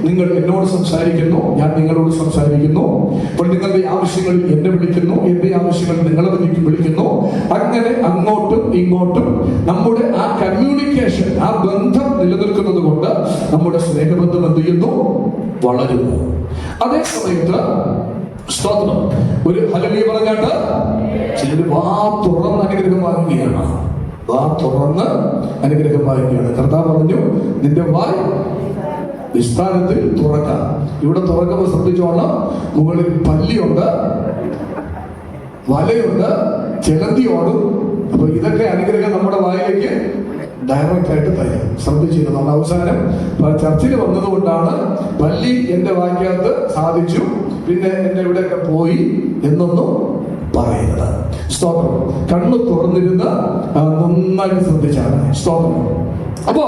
നിങ്ങൾ എന്നോട് സംസാരിക്കുന്നു, ഞാൻ നിങ്ങളോട് സംസാരിക്കുന്നു. അപ്പോൾ നിങ്ങളുടെ ആവശ്യങ്ങൾ എന്നെ വിളിക്കുന്നു, എന്റെ ആവശ്യങ്ങൾ നിങ്ങളെ വിളിക്കുന്നു. അങ്ങനെ അങ്ങോട്ടും ഇങ്ങോട്ടും നമ്മുടെ ആ കമ്മ്യൂണിക്കേഷൻ, ആ ബന്ധം നിലനിൽക്കുന്നത് കൊണ്ട് നമ്മുടെ സ്നേഹബന്ധം എന്ത് ചെയ്യുന്നു? വളരുന്നു. അതേ സമയത്ത് സ്തോത്രം, ഒരു ഹല്ലേലൂയ പറഞ്ഞാട്ട് ചിലർ വാ തുറന്ന് അനുഗ്രഹം വാങ്ങുകയാണ്. വാ തുറന്ന് അനുഗ്രഹം വാങ്ങുകയാണ്. കർത്താവ് പറഞ്ഞു, നിന്റെ വായ് വിസ്താരത്തിൽ തുറക്കാം. ഇവിടെ തുറക്കുമ്പോൾ ശ്രദ്ധിച്ചോണം, മുകളിൽ പല്ലിയുണ്ട്, വലയുണ്ട്, ചെലന്തിയോടും. അപ്പൊ ഇതൊക്കെ അനുഗ്രഹം നമ്മുടെ വായിലേക്ക് ഡയറക്റ്റ് ആയിട്ട് തരും. ശ്രദ്ധിച്ചിരുന്നു. നമ്മൾ അവസാനം ചർച്ചിൽ വന്നതുകൊണ്ടാണ് പല്ലി എന്റെ വായിക്കകത്ത് സാധിച്ചു, പിന്നെ എന്റെ ഇവിടെയൊക്കെ പോയി എന്നൊന്നും പറയുന്നത്. സ്തോത്രം. കണ്ണു തുറന്നിരുന്ന് നന്നായി ശ്രദ്ധിച്ചാണ്. സ്തോത്രം. അപ്പോ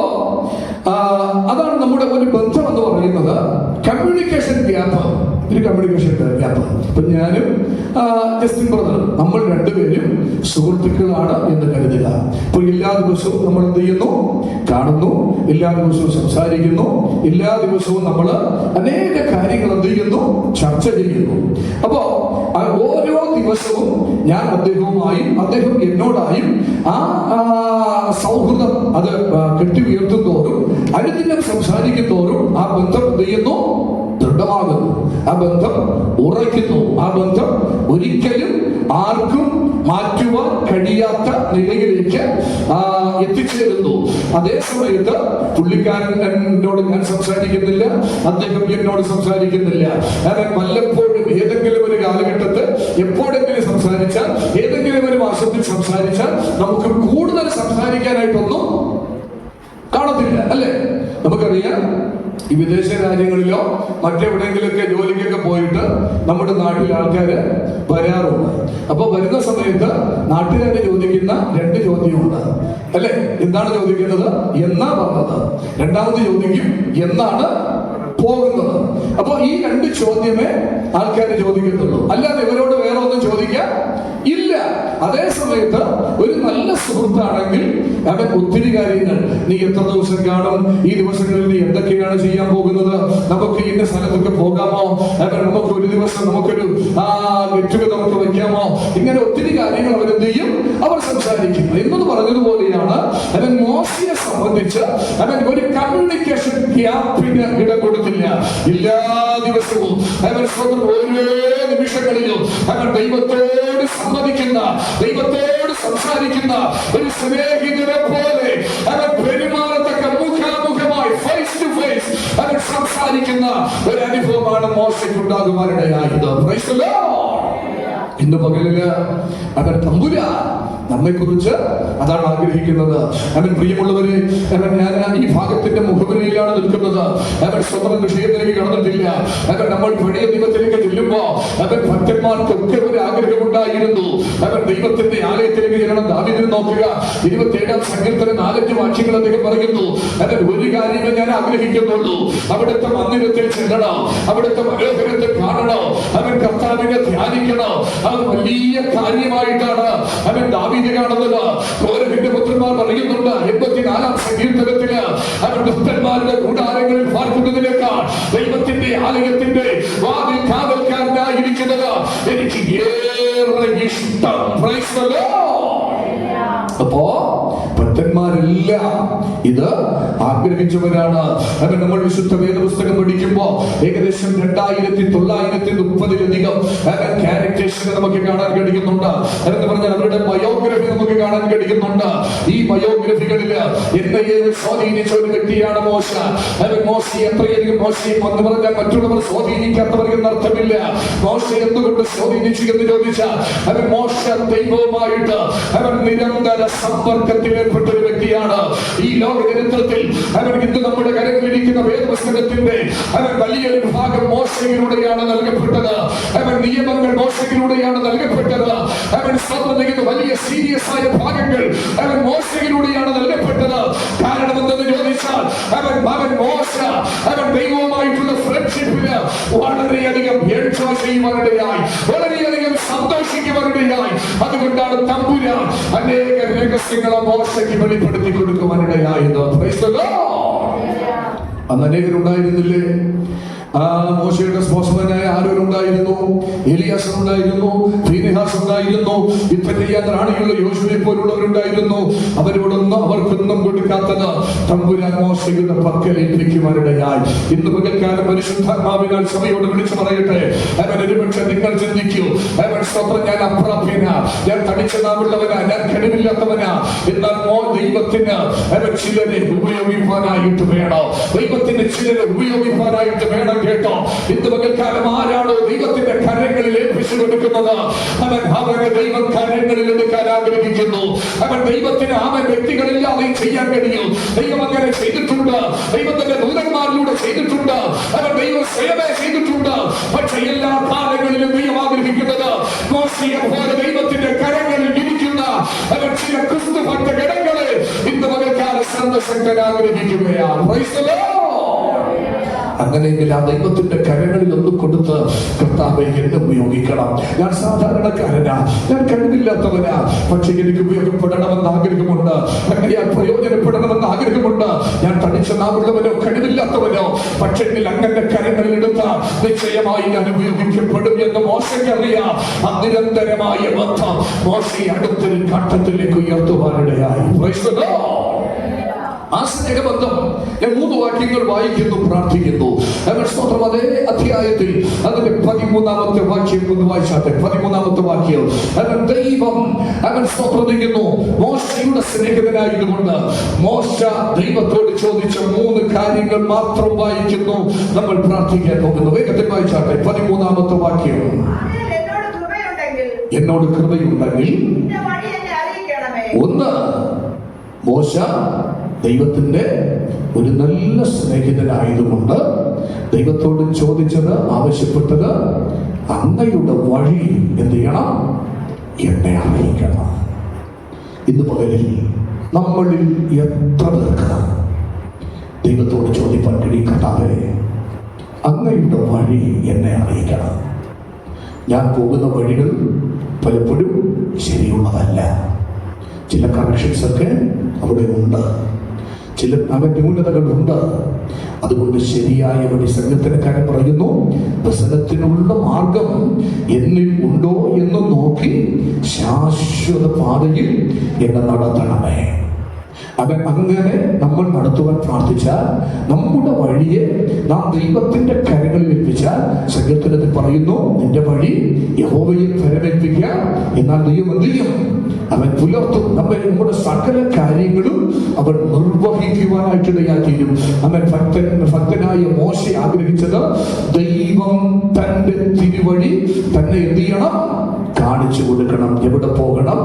അതാണ് നമ്മുടെ ഒരു ബന്ധം എന്ന് പറയുന്നത്. കമ്മ്യൂണിക്കേഷൻ ഗ്യാപ്പ്, ഒരു കമ്മ്യൂണിക്കേഷൻ ഗ്യാപ്പ്. ഇപ്പൊ ഞാനും ജസ്റ്റിൻ ബ്രദർ, നമ്മൾ രണ്ടുപേരും സുഹൃത്തുക്കളാണ് എന്ന് കരുതുക. ഇപ്പൊ എല്ലാ ദിവസവും നമ്മൾ എന്ത് ചെയ്യുന്നു? കാണുന്നു, എല്ലാ ദിവസവും സംസാരിക്കുന്നു, എല്ലാ ദിവസവും നമ്മൾ അനേക കാര്യങ്ങൾ എന്ത് ചെയ്യുന്നു? ചർച്ച ചെയ്യുന്നു. അപ്പോ ഓരോ ദിവസവും ഞാൻ അദ്ദേഹവുമായും അദ്ദേഹം എന്നോടായും ആ സൗഹൃദം അത് കെട്ടി ഉയർത്തുന്നതോറും അനുദിനം സംസാരിക്കുന്നതോറും ആ ബന്ധം എന്ത് ചെയ്യുന്നു? ദൃഢമാകുന്നു. ആ ബന്ധം ഉറയ്ക്കുന്നു. ആ ബന്ധം ഒരിക്കലും ആർക്കും മാറ്റുവാൻ കഴിയാത്ത നിലയിലേക്ക് എത്തിച്ചേരുന്നു. അതേ സമയത്ത് പുള്ളിക്കാരൻ എന്നോട് ഞാൻ സംസാരിക്കുന്നില്ല, അദ്ദേഹം എന്നോട് സംസാരിക്കുന്നില്ല. അവൻ വല്ലപ്പോഴും ഏതെങ്കിലും ഒരു കാലഘട്ടത്തിൽ എപ്പോഴെങ്കിലും സംസാരിച്ചാൽ, ഏതെങ്കിലും ഒരു മാസത്തിൽ സംസാരിച്ചാൽ നമുക്ക് കൂടുതൽ സംസാരിക്കാനായിട്ടൊന്നും കാണത്തില്ല, അല്ലേ? നമുക്കറിയാം, ഈ വിദേശ രാജ്യങ്ങളിലോ മറ്റെവിടെയെങ്കിലൊക്കെ ജോലിക്കൊക്കെ പോയിട്ട് നമ്മുടെ നാട്ടിൽ ആൾക്കാര് വരാറുണ്ട്. അപ്പൊ വരുന്ന സമയത്ത് നാട്ടുകാര് ചോദിക്കുന്ന രണ്ട് ചോദ്യമുണ്ട്, അല്ലെ? എന്താണ് ചോദിക്കുന്നത്? എന്നാ വന്നത്? രണ്ടാമത് ചോദിക്കും, എന്നാണ് പോകുന്നത്? അപ്പൊ ഈ രണ്ട് ചോദ്യമേ ആൾക്കാര് ചോദിക്കുന്നുള്ളൂ, അല്ലാതെ ഇവരോട് വേറെ ഒന്നും ചോദിക്കാൻ ഇല്ല. അതേ സമയത്ത് ഒരു നല്ല സുഹൃത്താണെങ്കിൽ അവൻ ഒത്തിരി കാര്യങ്ങൾ, നീ എത്ര ദിവസം കാണും, ഈ ദിവസങ്ങളിൽ നീ എന്തൊക്കെയാണ് ചെയ്യാൻ പോകുന്നത്, നമുക്ക് ഇന്ന സ്ഥലത്തൊക്കെ പോകാമോ, അവൻ നമുക്ക് ഒരു ദിവസം നമുക്കൊരു ഗെറ്റുക നമുക്ക് വെക്കാമോ, ഇങ്ങനെ ഒത്തിരി കാര്യങ്ങൾ അവരെന്ത് ചെയ്യും? അവർ സംസാരിക്കും. എന്നത് പറഞ്ഞതുപോലെയാണ് അവൻ മോശയെ സംബന്ധിച്ച് അവൻ ഒരു കമ്മ്യൂണിക്കേഷൻ ഗ്യാപ്പിന് ഇടം കൊടുത്തില്ല. എല്ലാ ദിവസവും അവൻ ഓരോ നിമിഷങ്ങളിലും അവൻ ദൈവത്തോട് സംവദിക്കുന്ന, ദൈവത്തോട് സംസാരിക്കുന്ന ഒരു സ്നേഹിതനെ പോലെ അവൻ പെരുമാറത്തക്ക മുഖാമുഖമായി ഫേസ് ടു ഫേസ് അവൻ സംസാരിക്കുന്ന ഒരു അനുഭവമാണ് മോശയ്ക്കുണ്ടാകുവാനിടയായത്. ഇന്ന് പകലില് അവൻ തമ്പുരാൻ നമ്മെ കുറിച്ച് അതാണ് ആഗ്രഹിക്കുന്നത്. അവൻ പ്രിയമുള്ളവരെ, അവൻ ഞാൻ ഈ ഭാഗത്തിന്റെ മുഖവരിയിലാണ് നിൽക്കുന്നത്. അവൻ സ്വന്തം വിഷയത്തിലേക്ക് കടന്നിട്ടില്ല. അവൻ നമ്മൾ പഴയ ദൈവത്തിലേക്ക് ചെല്ലുമ്പോ അവൻ ഭക്തന്മാർക്കൊക്കെ ഒരു ആഗ്രഹമുണ്ടായിരുന്നു. അവൻ ദൈവത്തിന്റെ ആലയത്തിലേക്ക് ചെല്ലണം. ദാവീദിനെ നോക്കുക, 27-ാം സങ്കീർത്തനം 4-5 വാക്യങ്ങൾ അദ്ദേഹം പറയുന്നു. അവൻ ഒരു കാര്യമേ ഞാൻ ആഗ്രഹിക്കുന്നുള്ളൂ, അവിടുത്തെ മന്ദിരത്തിൽ ചെല്ലണം, അവിടുത്തെ മനോഹരത്തെ കാണണം, അവൻ കർത്താവിനെ ധ്യാനിക്കണം, ആ വലിയ കാര്യമായിട്ടാണ് അവൻ ദാവീദ് കാണുന്നത്. കോരഹിന്റെ പുത്രന്മാർ പറയുന്നുണ്ട് 84-ാം സങ്കീർത്തനത്തില്, അവൻ ദുഷ്ടന്മാരുടെ കൂടാരങ്ങളിൽ പാർക്കുന്നതിനേക്കാൾ ദൈവത്തിന്റെ ആലയത്തിന്റെ വാതിൽ കാവൽക്കാരനായിരിക്കുന്നത് എനിക്ക് ഏറെ ഇഷ്ടം. Praise the Lord. അപ്പോ ഭക്തന്മാരെല്ലാം ഇത് ആഗ്രഹിച്ചവരാണ്. അവൻ നമ്മൾ വിശുദ്ധ വേദപുസ്തകം പഠിക്കുമ്പോ ഏകദേശം 2930-ലധികം ക്യാരക്ടേഴ്സിനെ നമുക്ക് കാണാൻ കഴിയുന്നുണ്ട്. എന്ന് പറഞ്ഞാൽ അവരുടെ ബയോഗ്രഫി നമുക്ക് കാണാൻ കഴിയുന്നുണ്ട്. ഈ ബയോഗ്രഫികളില് എന്നെ സ്വാധീനിച്ച ഒരു വ്യക്തിയാണ് മോശ. അവൻ മോശയെ എത്രയധികം മോശയെ എന്ന് പറഞ്ഞാൽ മറ്റുള്ളവർ സ്വാധീനിക്കാത്തവർ എന്നർത്ഥമില്ല. മോശ എന്തുകൊണ്ട് സ്വാധീനിച്ചു എന്ന് ചോദിച്ചാൽ, അവൻ മോശ ദൈവവുമായിട്ട് അവൻ നിരന്തര സമ്പർക്കത്തിൽ ഏർപ്പെട്ട ഒരു വ്യക്തിയാണ്. ഈ ലോക ചരിത്രത്തിൽ അവൻ ഇന്ന് നമ്മുടെ കരങ്ങളിലിരിക്കുന്ന വേദപുസ്തകത്തിന്റെ അവൻ വലിയൊരു ഭാഗം മോശയിലൂടെയാണ് നൽകപ്പെട്ടത്. അവൻ നിയമങ്ങൾ മോശയിലൂടെയാണ് നൽകപ്പെട്ടത്. അവൻ സ്വന്തം വലിയ സീരിയസ് ആയ ഭാഗങ്ങൾ അവൻ മോശയിലൂടെയാണ് നൽകപ്പെട്ടത്. കാരണം എന്തെന്ന് ചോദിച്ചാൽ, അവൻ മോശ അവൻ ദൈവവുമായിട്ടുള്ള ഫ്രണ്ട്ഷിപ്പിന് വളരെയധികം എൻജോയ് ചെയ്യുവാനിടയായി, വളരെയധികം സന്തോഷിക്കുവാനിടയായി. അതുകൊണ്ടാണ് തമ്പുരാൻ അനേക രഹസ്യങ്ങളെ മോശയ്ക്ക് വെളിപ്പെടുത്തി കൊടുക്കുവാനിടയായത്. അന്ന് അനേകരുണ്ടായിരുന്നില്ലേ? മോശയുടെ സ്പോർട്സ്മാനായ ആരോരുണ്ടായിരുന്നു, എലിയാസ് ഉണ്ടായിരുന്നു, ഫീനെഹാസ് ഉണ്ടായിരുന്നു, യുദ്ധം ചെയ്യാൻ റാണിയുള്ള യോശുവയെ പോലുള്ളവരുണ്ടായിരുന്നു. അവർക്കൊന്നും കൊടുക്കാത്തത് തമ്പുരാൻ മോശയുടെ പക്കൽ ഏൽപ്പിക്കുവാനിടയായി. ഇന്ന് പകൽക്കാലം പരിശുദ്ധാത്മാവിനാൽ സഭയോട് വിളിച്ചു പറയട്ടെ, അവൻ ഒരുപക്ഷെ നിങ്ങൾ ചിന്തിക്കൂ, അവൻ സ്വന്തം ഞാൻ അപ്രാപ്യനാ, ഞാൻ തടിച്ച നാമുള്ളവനാ, ഞാൻ കഴിവില്ലാത്തവനാ. എന്നാൽ ദൈവത്തിന് അവൻ ചിലരെ ഉപയോഗിക്കാനായിട്ട് വേണം. ദൈവത്തിന് ചിലരെ ഉപയോഗിക്കാനായിട്ട് വേണം. കേട്ടോ, ഇന്ന് പകൽക്കാലം ആരാണോ ദൈവത്തിന്റെ കരങ്ങളിൽ ഏൽപ്പിച്ചു കൊടുക്കുന്നത്, അവനെ ദൈവം കരങ്ങളിൽ എടുക്കാൻ ആഗ്രഹിക്കുന്നു. അവൻ ദൈവത്തിന് അവൻ വ്യക്തികളില്ലാതെ ചെയ്യാൻ കഴിയും. ദൈവം അങ്ങനെ ചെയ്തിട്ടുണ്ട്. ദൈവത്തിന്റെ ദൂതന്മാരിലൂടെ ചെയ്തിട്ടുണ്ട്. അവൻ ദൈവം സ്വയമേ ചെയ്തിട്ടുണ്ട്. പക്ഷെ എല്ലാ കാലങ്ങളിലും ദൈവം ആഗ്രഹിക്കുന്നത് മോശയെ പോലെ ദൈവത്തിന്റെ കരങ്ങളിൽ ഇരിക്കുന്ന അവൻ ചില ക്രിസ്തു ഭക്ത ഗണങ്ങളെ ഇന്ന് പകൽക്കാലം സന്ദർശിക്കാൻ ആഗ്രഹിക്കുകയാണ്. Praise the Lord. അങ്ങനെയെങ്കിൽ ആ ദൈവത്തിന്റെ കരങ്ങളിൽ ഒന്ന് കൊടുത്ത്, കർത്താവേ എന്നെ ഉപയോഗിക്കണം, ഞാൻ സാധാരണക്കാരനാ, ഞാൻ കഴിവില്ലാത്തവനാ, പക്ഷെ എനിക്ക് ഉപയോഗപ്പെടണമെന്ന് ആഗ്രഹമുണ്ട്, ഞാൻ പ്രയോജനപ്പെടണമെന്ന് ആഗ്രഹമുണ്ട്. ഞാൻ തടിച്ച നാമുള്ളവനോ കഴിവില്ലാത്തവനോ, പക്ഷെ അങ്ങനെ കരങ്ങളിൽ എടുത്ത നിശ്ചയമായി ഞാൻ ഉപയോഗിക്കപ്പെടും എന്ന് മോശയ്ക്കറിയാം. ആ നിരന്തരമായ ബന്ധം മോശയെ അടുത്തൊരു ഘട്ടത്തിലേക്ക് ഉയർത്തുവാനിടയായി. Praise the Lord. ആ സ്നേഹബന്ധം ഞാൻ 3 വാക്യങ്ങൾ വായിക്കുന്നു, പ്രാർത്ഥിക്കുന്നു. അതേ അധ്യായത്തിൽ അതിന്റെ 13-ാമത്തെ വാക്യം ഒന്ന് വായിച്ചാട്ടെ. 13-ാമത്തെ വാക്യം, അവൻ ദൈവം അവൻ സ്തോത്രിക്കുന്നു. മോശയുടെ സ്നേഹിതനായതുകൊണ്ട് മോശ ദൈവത്തോട് ചോദിച്ച 3 കാര്യങ്ങൾ മാത്രം വായിക്കുന്നു. നമ്മൾ പ്രാർത്ഥിക്കാൻ പോകുന്നു. വേഗത്തിൽ വായിച്ചാട്ടെ. 13-ാമത്തെ വാക്യം, എന്നോട് കൃപയുണ്ടെങ്കിൽ ഒന്ന്, മോശ ദൈവത്തിന്റെ ഒരു നല്ല സ്നേഹിതനായതുകൊണ്ട് ദൈവത്തോട് ചോദിച്ചത്, ആവശ്യപ്പെട്ടത്, അങ്ങയുടെ വഴി എന്ത് ചെയ്യണം, എന്നെ അറിയിക്കണം. ഇന്ന് പകലിൽ നമ്മളിൽ എത്ര പേർക്ക് ദൈവത്തോട് ചോദിപ്പാൻ കഴിയും, കർത്താവേ അങ്ങയുടെ വഴി എന്നെ അറിയിക്കണം. ഞാൻ പോകുന്ന വഴികൾ പലപ്പോഴും ശരിയുള്ളതല്ല. ചില കറക്ഷൻസ് ഒക്കെ അവിടെ ഉണ്ട്, ചില ന്യൂനതകളുണ്ട്. അതുകൊണ്ട് ശരിയായ വഴി, സംഘത്തിനക്കാരൻ പറയുന്നു, പ്രസന്നത്തിനുള്ള മാർഗം എന്നിൽ ഉണ്ടോ എന്ന് നോക്കി ശാശ്വത പാതയിൽ എന്നെ നടത്തണമേ. അവൻ അങ്ങനെ നമ്മൾ നടത്തുവാൻ പ്രാർത്ഥിച്ചാൽ, നമ്മുടെ വഴിയെ നാം ദൈവത്തിന്റെ കരങ്ങളിൽ ഏൽപ്പിച്ചാൽ, സങ്കീർത്തനത്തിൽ പറയുന്നു, നിന്റെ വഴി യഹോവയിൽ ഫലമേൽപ്പിക്കുക, എന്നാൽ ദൈവം എന്ത് ചെയ്യും, അവൻ പുലർത്തും. നമ്മുടെ സകല കാര്യങ്ങളും അവൻ നിർവഹിക്കുവാനായിട്ടിടയാക്കിയും. അവൻ ഭക്തനായ മോശ ആഗ്രഹിച്ചത്, ദൈവം തന്റെ തിരുവഴി തന്നെ എന്ത് ചെയ്യണം, കാണിച്ചു കൊടുക്കണം. എവിടെ പോകണം,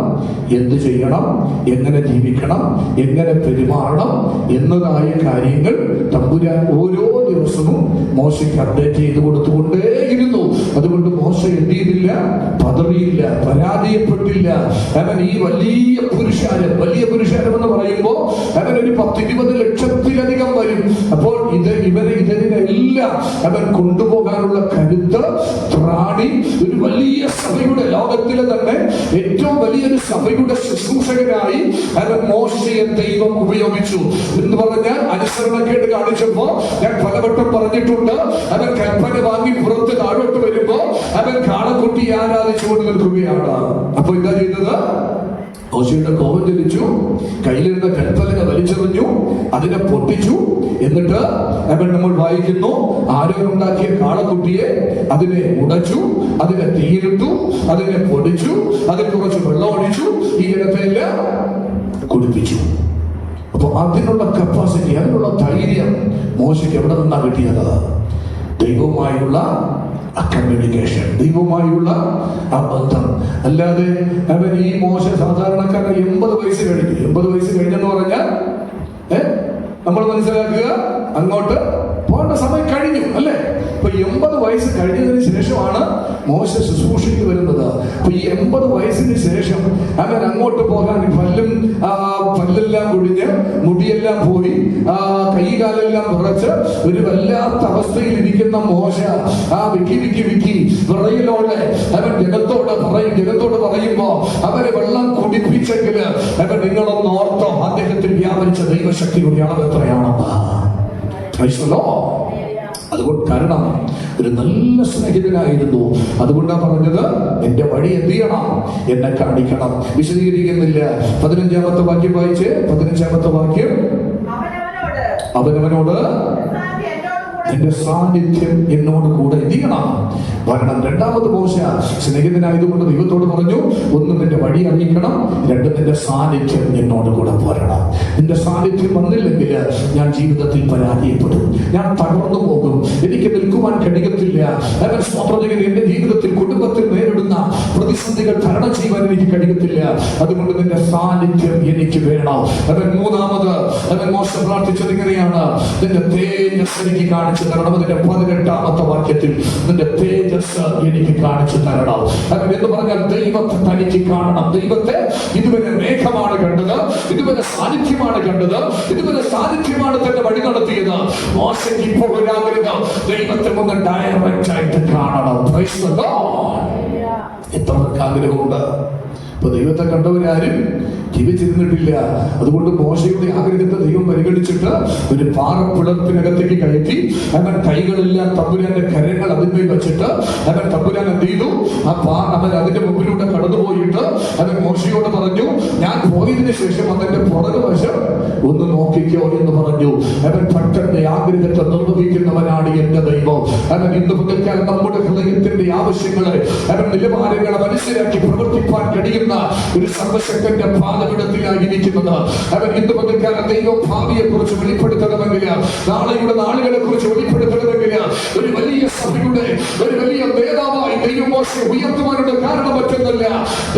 എന്ത് ചെയ്യണം, എങ്ങനെ ജീവിക്കണം, എങ്ങനെ പെരുമാറണം എന്നതായ കാര്യങ്ങൾ തമ്പുരാൻ ഓരോ ദിവസവും മോശയ്ക്ക് അപ്ഡേറ്റ് ചെയ്ത് കൊടുത്തുകൊണ്ടേയിരുന്നു. അതുകൊണ്ട് മോശ എന്ത് ചെയ്തില്ല? പതറിയില്ല, പരാജയപ്പെട്ടില്ല. അവൻ ഈ വലിയ പുരുഷാരം എന്ന് പറയുമ്പോൾ അവൻ ഒരു 10-20 ലക്ഷത്തിലധികം വരും. അപ്പോൾ ഇതിനെല്ലാം അവൻ കൊണ്ടുപോകാനുള്ള കരുത്ത്, ത്രാണി, ഒരു വലിയ സഭയുടെ, ലോകത്തിലെ തന്നെ ഏറ്റവും വലിയൊരു സഭയുടെ ശുശ്രൂഷകനായി അവൻ മോശയെ ദൈവം ഉപയോഗിച്ചു. എന്ന് പറഞ്ഞാൽ അനുസരണക്കേട് കാണിച്ചപ്പോ ഞാൻ പലവട്ടം പറഞ്ഞിട്ടുണ്ട്, അവൻ കൽപ്പന വാങ്ങി പുറത്ത് താഴോട്ട് വരുമ്പോ അവൻ കാളക്കുട്ടിയെ ആരാധിച്ചുകൊണ്ട് നിൽക്കുകയാണ്. അപ്പൊ എന്താ ചെയ്തത്? മോശയുടെ കോപം ജ്വലിച്ചു, കയ്യിലിരുന്ന കൽപ്പലക വലിച്ചെറിഞ്ഞു, അതിനെ പൊട്ടിച്ചു. എന്നിട്ട് അവൻ നമ്മൾ വായിക്കുന്നു, ആരോനുണ്ടാക്കിയ കാളക്കുട്ടിയെ അതിനെ ഉടച്ചു, അതിനെ തീയിലിട്ടു, അതിനെ പൊടിച്ചു, അതിൽ കുറച്ച് വെള്ളം ഒഴിച്ചു, ഈ ജനത്തെയെല്ലാം കുടിപ്പിച്ചു. അപ്പൊ അതിനുള്ള കപ്പാസിറ്റി, അതിനുള്ള ധൈര്യം മോശയ്ക്ക് എവിടെ നിന്നാ കിട്ടിയത്? ദൈവവുമായുള്ള കമ്മ്യൂണിക്കേഷൻ, ദൈവവുമായുള്ള ആ ബന്ധം. അല്ലാതെ അവൻ ഈ മോശ സാധാരണക്കാരൻ 80 വയസ്സ് കഴിഞ്ഞു. 80 വയസ്സ് കഴിഞ്ഞെന്ന് പറഞ്ഞാൽ നമ്മൾ മനസ്സിലാക്കുക, അങ്ങോട്ട് പോകേണ്ട സമയം കഴിഞ്ഞു, അല്ലേ? അപ്പൊ 80 വയസ്സ് കഴിഞ്ഞതിന് ശേഷമാണ് മോശ ശുശ്രൂഷയ്ക്ക് വരുന്നത്. അപ്പൊ ഈ 80 വയസ്സിന് ശേഷം അവൻ അങ്ങോട്ട് പോകാൻ പല്ലെല്ലാം കുടിഞ്ഞ്, മുടിയെല്ലാം പോയി, കൈകാലെല്ലാം വിറച്ച് ഒരു വല്ലാത്ത അവസ്ഥയിൽ ഇരിക്കുന്ന മോശ വിക്കി വിറയിലോടെ അവൻ ജനത്തോട് പറയുമ്പോ അവരെ വെള്ളം കുടിപ്പിച്ചെങ്കിൽ അവൻ നിങ്ങളൊന്ന് ഓർത്തോ, അദ്ദേഹത്തിൽ വ്യാപരിച്ച ദൈവശക്തിയുടെ അളവ് എത്രയാണെന്ന്. അതുകൊണ്ട് കാരണം ഒരു നല്ല സ്നേഹിതനായിരുന്നു. അതുകൊണ്ടാണ് പറഞ്ഞത്, എന്റെ വഴി എന്ത് ചെയ്യണം? എന്നെ കാണിക്കണം. വിശദീകരിക്കുന്നില്ല. 15-ാമത്തെ വാക്യം വായിച്ച്, 15-ാമത്തെ വാക്യം, അവനവനോട് എന്റെ സാന്നിധ്യം എന്നോട് കൂടെ എന്ത് ചെയ്യണം? വരണം. രണ്ടാമത് മോശ സ്നേഹിതനായതുകൊണ്ട് ദൈവത്തോട് പറഞ്ഞു, ഒന്ന് നിന്റെ വഴി അറിയിക്കണം, രണ്ട് നിന്റെ സാന്നിധ്യം എന്നോട് കൂടെ പോരണം. നിന്റെ സാന്നിധ്യം വന്നില്ലെങ്കിൽ ഞാൻ ജീവിതത്തിൽ പരാജയപ്പെടും, ഞാൻ തകർന്നു പോകും, എനിക്ക് നിൽക്കുവാൻ കഴിയത്തില്ല. അവൻ സ്വപ്രജകൻ എന്റെ ജീവിതത്തിൽ, കുടുംബത്തിൽ നേരിടുന്ന പ്രതിസന്ധികൾ തരണം ചെയ്യുവാൻ എനിക്ക് കഴിയത്തില്ല. അതുകൊണ്ട് നിന്റെ സാന്നിധ്യം എനിക്ക് വേണം. അവൻ മൂന്നാമത് മോശ പ്രാർത്ഥിച്ചത് ഇങ്ങനെയാണ്, നിന്റെ തേജസ് എനിക്ക് കാണിച്ചു തരണം. അതിന്റെ 18-ാമത്തെ വാക്യത്തിൽ നിന്റെ തേജസ് എനിക്ക് കാണിച്ചു തരണം. അവൻ എന്ന് പറഞ്ഞാൽ ദൈവത്തെ തനിക്ക് കാണണം. ദൈവത്തെ ഇതുവരെ മേഘമാണ് കണ്ടത്, ഇതുവരെ സാന്നിധ്യമാണ് കണ്ടത്, ഇതുവരെ സാന്നിധ്യമാണ് തന്നെ വഴി നടത്തിയത്. മോശയ്ക്ക് ഇപ്പോൾ ഒരാഗ്രഹം, ദൈവത്തെ ഒന്ന് ഡയറക്റ്റ് ആയിട്ട് കാണണം. എത്ര ആഗ്രഹമുണ്ട്! ഇപ്പൊ ദൈവത്തെ കണ്ടവരാരും ജീവിച്ചിരുന്നിട്ടില്ല. അതുകൊണ്ട് മോശയുടെ ആഗ്രഹത്തെ ദൈവം പരിഗണിച്ചിട്ട് ഒരു പാറപ്പിളത്തിനകത്തേക്ക് കയറ്റി അവൻ കൈകളെല്ലാം തമ്പുരാന്റെ കരങ്ങൾ അതിന്മേൽ വെച്ചിട്ട് അവൻ തമ്പുരാൻ എന്ത് ചെയ്തു? അവൻ അതിന്റെ മുമ്പിലൂടെ കടന്നുപോയിട്ട് അവൻ മോശയോട് പറഞ്ഞു, ഞാൻ പോയതിനു ശേഷം അതിന്റെ പുറകുവശം ഒന്ന് നോക്കിക്കോ എന്ന് പറഞ്ഞു. അവൻ ഭക്തന്റെ ആഗ്രഹത്തെ നിർവഹിക്കുന്നവനാണ് എന്റെ ദൈവം. അവൻ ഇന്ന് മുതൽക്കാലം നമ്മുടെ ഹൃദയത്തിന്റെ ആവശ്യങ്ങളെ, അവൻ നിലവാരങ്ങളെ മനസ്സിലാക്കി പ്രവർത്തിപ്പാൻ കഴിയുന്ന ഒരു സർവശക്തന്റെ പാദപീഠത്തിലായിരിക്കുന്നത്. അവൻ ഇന്ന് മുതൽക്കാലം ദൈവം ഭാവിയെ കുറിച്ച് വെളിപ്പെടുത്തണമെങ്കിൽ, നാളെയുടെ നാളുകളെ കുറിച്ച് വെളിപ്പെടുത്തണമെങ്കിൽ, ഒരു വലിയ സഭയുടെ ഒരു വലിയ നേതാവായി ദൈവം മോശയെ ഉയർത്തുവാനുള്ള കാരണം മറ്റൊന്നല്ല,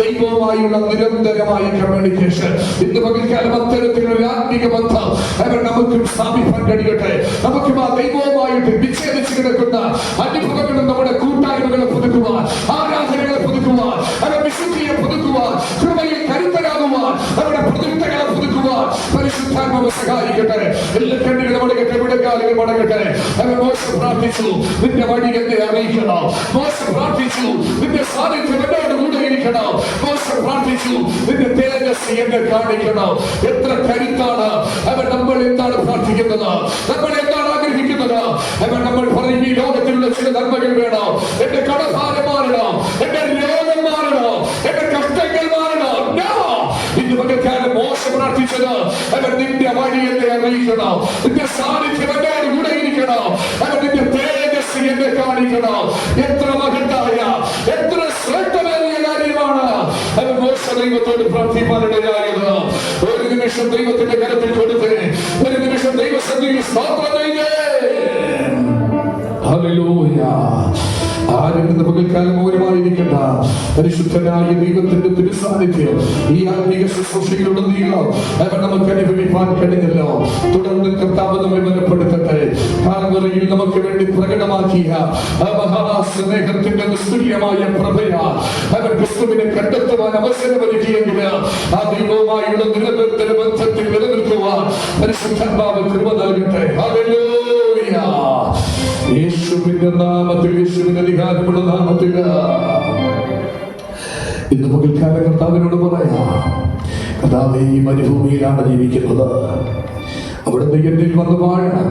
ദൈവവുമായുള്ള നിരന്തരമായ കമ്മ്യൂണിക്കേഷൻ. ഇന്ന് പകൽക്കാലം അത്തരത്തിലുള്ള ആത്മീക ബന്ധം അവൻ നമുക്കും സ്ഥാപിക്കാൻ കഴിയട്ടെ. നമുക്കും ആ ദൈവവുമായിട്ട് വിച്ഛേദിച്ചു കിടക്കുന്ന അനുഭവങ്ങളും നമ്മുടെ കൂട്ടായ്മകളെ പുതുക്കുവാൻ, ആരാധനകളെ പുതുക്കുവാൻ, അവൻ വിശുദ്ധിയെ പുതുക്കുവാൻ, കൃപയിൽ കരുത്തരാകുവാൻ, അവരുടെ പ്രതിഷ്ഠകളെ പുതുക്കുവാൻ പരിശുദ്ധാത്മാവ് സഹായിക്കട്ടെ. എല്ലാ കണ്ണുകളും അടക്കട്ടെ, വിടക്കാലുകൾ അടക്കട്ടെ. അവൻ മോശ പ്രാർത്ഥിച്ചു, നിന്റെ വഴി എന്നെ അറിയിക്കണം. മോശ പ്രാർത്ഥിച്ചു, നിന്റെ സാന്നിധ്യം എന്നോട് കൂടെ ഇരിക്കണം. മോശ പ്രാർത്ഥിച്ചു, നിന്റെ തേജസ് എന്നെ കാണിക്കണം. എത്ര കരുത്താണ്! അവൻ നമ്മൾ എന്താണ് പ്രാർത്ഥിക്കുന്നത്? നമ്മൾ എന്താണ് ആഗ്രഹിക്കുന്നത്? അവൻ നമ്മൾ പറയും, ഈ ലോകത്തിലുള്ള ചില നന്മകൾ വേണം, എന്റെ കടഭാരം മാറണം, എന്റെ രോഗം മാറണം, എന്റെ കഷ്ടങ്ങൾ മാറണം. ഇന്ന് പകൽക്കാലം മോശ പ്രാർത്ഥിച്ചത്, അവൻ നിന്റെ വഴി എന്നെ അറിയിക്കണം, നിന്റെ സാന്നിധ്യം എന്നോട് കൂടെ ഇരിക്കണം, അവൻ നിന്റെ തേജസ് എന്നെ കാണിക്കണം. എത്ര മഹത്തായ, എത്ര ശ്രേഷ്ഠമേറിയ കാര്യമാണ് അവൻ മോശ ദൈവത്തോട് പ്രാർത്ഥിപ്പാനിടയായത്. ഒരു നിമിഷം ദൈവത്തിന്റെ കരത്തിൽ കൊടുത്ത്, ഒരു നിമിഷം ദൈവസന്നിധിയിൽ സ്തോത്രം ചെയ്യേ. ഹല്ലേലൂയ, ആരും ഇന്ന് പകൽക്കാലം മൗനമായിരിക്കണ്ട. പരിശുദ്ധനായ ദൈവത്തിന്റെ തിരുസാന്നിധ്യം ഈ ആത്മീക ശുശ്രൂഷയിലുടനീളം നമുക്ക് അനുഭവിക്കാൻ കഴിഞ്ഞല്ലോ. തുടർന്ന് കർത്താവ് നമ്മെ ബലപ്പെടുത്തട്ടെ. കാൽവരിയിൽ നമുക്ക് വേണ്ടി പ്രകടമാക്കിയ മഹാസ്നേഹത്തിന്റെ നിസ്തുല്യമായ പ്രഭയാ അവൻ ക്രിസ്തുവിനെ കണ്ടെത്തുവാൻ അവസരമൊരുക്കിയെങ്കിൽ ആ ദൈവവുമായുള്ള നിലനിർത്തൽ ബന്ധത്തിൽ നിലനിൽക്കുവാൻ പരിശുദ്ധാത്മാവ് കൃപ നൽകട്ടെ. ഹല്ലേലൂയ. യേശുവിന്റെ നാമത്തിൽ, യേശുവിന്റെ അധികാരമുള്ള നാമത്തിൽ ഇന്ന് പകൽക്കാല കർത്താവിനോട് പറയാം, കർത്താവേ, ഈ മരുഭൂമിയിലാണ് ജീവിക്കുന്നത്, അവിടുന്ന് എന്നിൽ വന്ന് വാഴണം.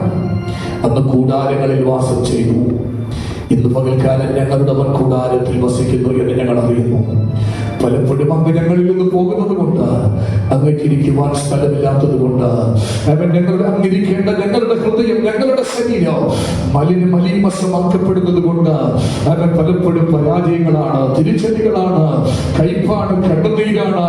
അന്ന് കൂടാരങ്ങളിൽ വാസം ചെയ്തു. ഇന്ന് പകൽക്കാലം ഞങ്ങളുടെ കൂടാരത്തിൽ വസിക്കുന്നു എന്ന് ഞങ്ങൾ അറിയുന്നു. പലപ്പോഴും അങ്ങ് ഞങ്ങളിൽ നിന്ന് പോകുന്നത് കൊണ്ട്, അങ്ങേക്ക് ഇരിക്കുവാൻ സ്ഥലമില്ലാത്തത് കൊണ്ട്, അവൻ ഞങ്ങളുടെ അങ്ങിരിക്കേണ്ട ഞങ്ങളുടെ ഹൃദയം, ഞങ്ങളുടെ ശരീരം മലീമസമാക്കപ്പെടുന്നത് കൊണ്ട് അവൻ പലപ്പോഴും പരാജയങ്ങളാണ്, തിരിച്ചടികളാണ്, കയ്പാണ്, കണ്ണുനീരാണ്,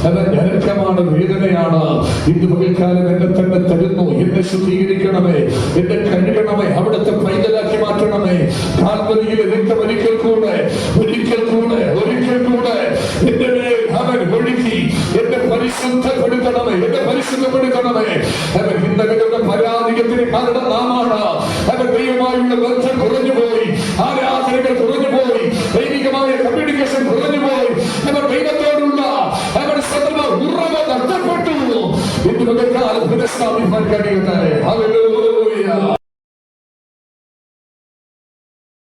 അവൻ ഞരക്കമാണ്, വേദനയാണ്. ഇന്ന് പകൽക്കാലം എന്നെ തന്നെ തരുന്നു. എന്നെ ശുദ്ധീകരിക്കണമേ, എന്നെ കഴുകണമേ, അവിടുത്തെ പൈതലാക്കി മാറ്റണമേ. കാൽവരിയിലെ രക്തം ഒരിക്കൽ കൂടെ എന്റെ മേൽ അവൻ ഒഴുകി എന്നെ പരിശുദ്ധപ്പെടുത്തണമേ, എന്നെ പരിശുദ്ധപ്പെടുത്തണമേ. അവൻ ഇന്നലകളുടെ പരാജയത്തിന് കാരണം നാമാണ്. അവൻ ദൈവമായുള്ള ബന്ധം കുറഞ്ഞുപോയി, ആരാധനകൾ കുറഞ്ഞുപോയി, ദൈവികമായ കമ്മ്യൂണിക്കേഷൻ കുറഞ്ഞുപോയി. അവൻ ദൈവത്തോടുള്ള അവൻ ഉറവ നഷ്ടപ്പെട്ടു. ഇന്ന് പുനഃസ്ഥാപിക്കാൻ കഴിയട്ടെ. ഹല്ലേലൂയ.